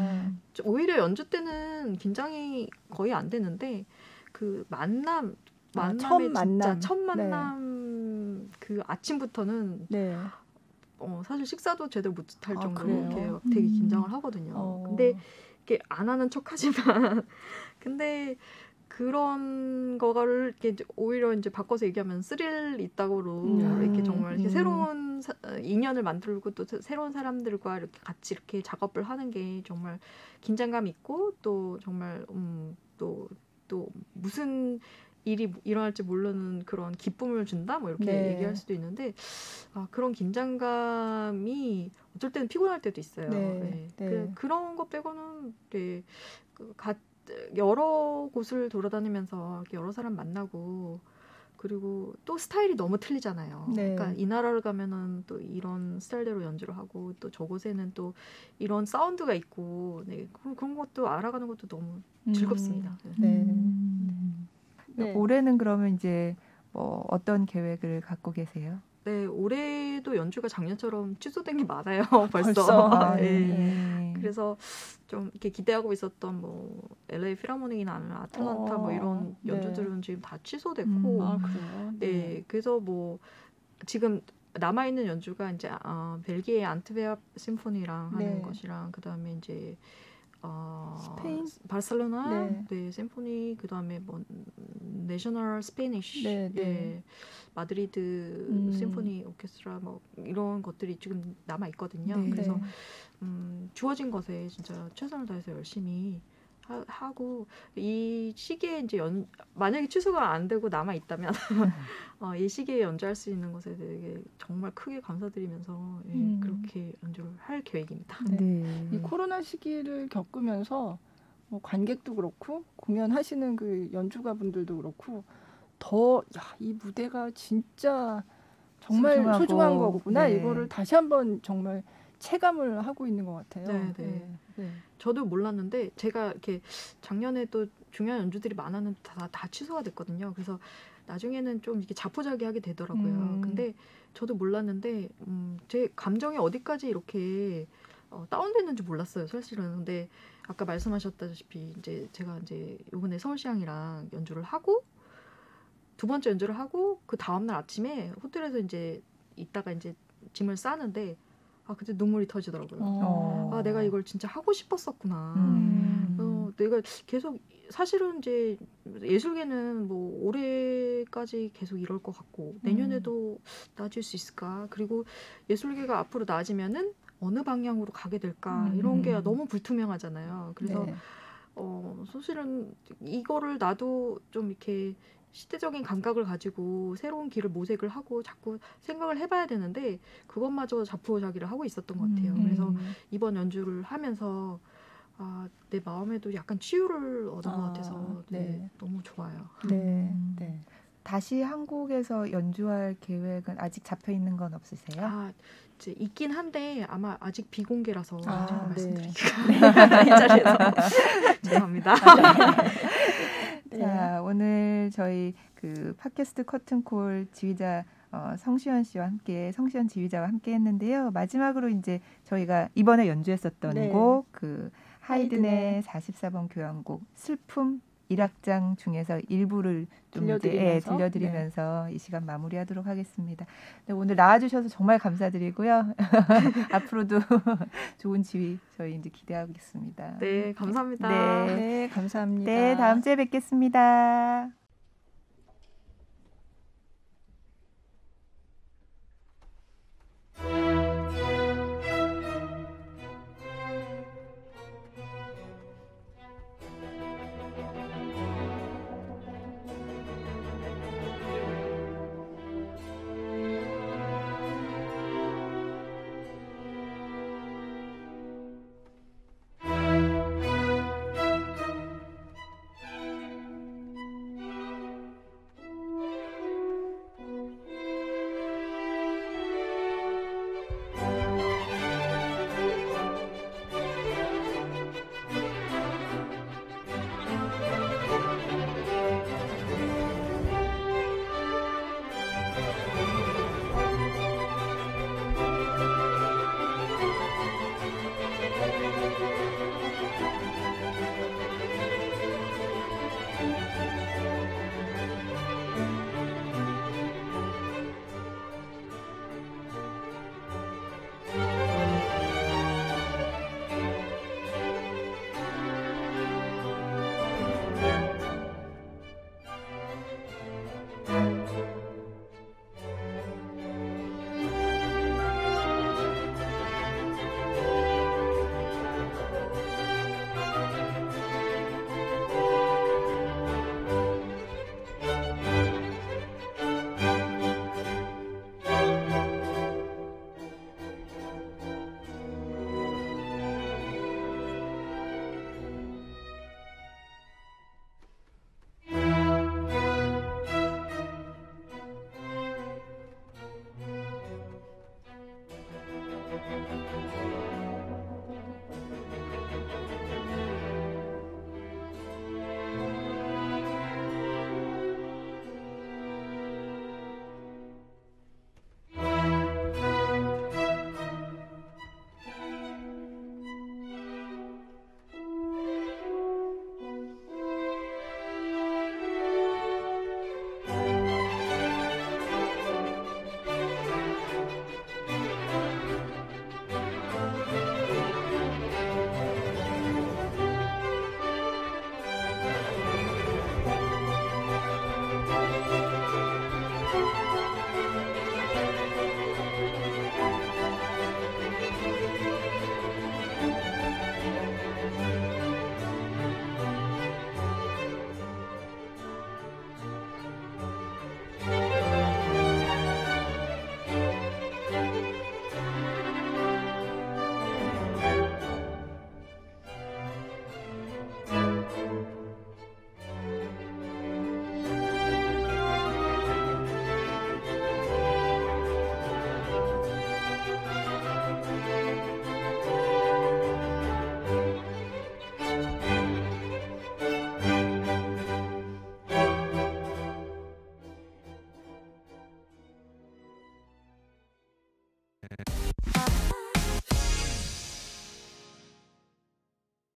오히려 연주 때는 긴장이 거의 안 되는데 그 첫 만남 네. 그 아침부터는 네. 사실 식사도 제대로 못할 정도로 이렇게 되게 긴장을 하거든요. 근데 이렇게 안 하는 척하지만 근데 그런 거를 이렇게 오히려 이제 바꿔서 얘기하면 스릴 있다고로 이렇게 정말 이렇게 새로운 인연을 만들고 또 새로운 사람들과 이렇게 같이 이렇게 작업을 하는 게 정말 긴장감 있고 또 정말 또 무슨 일이 일어날지 모르는 그런 기쁨을 준다 뭐 이렇게 네. 얘기할 수도 있는데 그런 긴장감이 어쩔 때는 피곤할 때도 있어요. 네. 네. 그런 거 빼고는 여러 곳을 돌아다니면서 여러 사람 만나고 그리고 또 스타일이 너무 틀리잖아요. 네. 그러니까 이 나라를 가면은 또 이런 스타일대로 연주를 하고 또 저곳에는 또 이런 사운드가 있고 그런 것도 알아가는 것도 너무 즐겁습니다. 네. 올해는 그러면 이제 뭐 어떤 계획을 갖고 계세요? 네, 올해도 연주가 작년처럼 취소된 게 많아요. 벌써. 네. 그래서 좀 이렇게 기대하고 있었던 뭐 LA 필하모닉이나 아니면 아틀란타 뭐 이런 연주들은 지금 다 취소됐고, 그래요? 네, 그래서 뭐 지금 남아 있는 연주가 이제 벨기에 안트베르 심포니랑 하는 것이랑 그 다음에 이제 스페인, 바르셀로나 심포니 그 다음에 뭐 내셔널 스페니쉬 마드리드 심포니 오케스트라 뭐 이런 것들이 지금 남아 있거든요. 그래서 주어진 것에 진짜 최선을 다해서 열심히 하고 이 시기에 이제 만약에 취소가 안 되고 남아 있다면 이 시기에 연주할 수 있는 것에 대해 정말 크게 감사드리면서 그렇게 연주를 할 계획입니다. 이 코로나 시기를 겪으면서 뭐 관객도 그렇고 공연하시는 그 연주가분들도 그렇고 더 이 무대가 진짜 정말 소중한 거구나 이거를 다시 한번 정말 체감을 하고 있는 것 같아요. 네. 저도 몰랐는데 제가 이렇게 작년에 또 중요한 연주들이 많았는데 다 취소가 됐거든요. 그래서 나중에는 좀 이렇게 자포자기하게 되더라고요. 근데 저도 몰랐는데 제 감정이 어디까지 이렇게 다운됐는지 몰랐어요, 사실은. 근데 아까 말씀하셨다시피 이제 제가 이제 이번에 서울시향이랑 연주를 하고 두 번째 연주를 하고 그 다음 날 아침에 호텔에서 이제 있다가 이제 짐을 싸는데 그때 눈물이 터지더라고요. 내가 이걸 진짜 하고 싶었었구나. 내가 계속 사실은 이제 예술계는 뭐 올해까지 계속 이럴 것 같고 내년에도 나아질 수 있을까? 그리고 예술계가 앞으로 나아지면은 어느 방향으로 가게 될까? 이런 게 너무 불투명하잖아요. 그래서 사실은 이거를 나도 좀 이렇게 시대적인 감각을 가지고 새로운 길을 모색을 하고 자꾸 생각을 해봐야 되는데 그것마저 자포자기를 하고 있었던 것 같아요. 그래서 이번 연주를 하면서 내 마음에도 약간 치유를 얻은 것 같아서 너무 좋아요. 다시 한국에서 연주할 계획은 아직 잡혀 있는 건 없으세요? 이제 있긴 한데 아마 아직 비공개라서 제가 말씀드리기가 이 자리에서 죄송합니다. 자, 오늘 저희 그 팟캐스트 커튼콜 지휘자 성시현 지휘자와 함께 했는데요. 마지막으로 이제 저희가 이번에 연주했었던 곡 그 하이든의 44번 교향곡 슬픔 1악장 중에서 일부를 좀 들려드리면서 이 시간 마무리하도록 하겠습니다. 네, 오늘 나와주셔서 정말 감사드리고요. 앞으로도 좋은 지휘 저희 이제 기대하겠습니다. 네, 감사합니다. 네, 감사합니다. 네, 다음 주에 뵙겠습니다.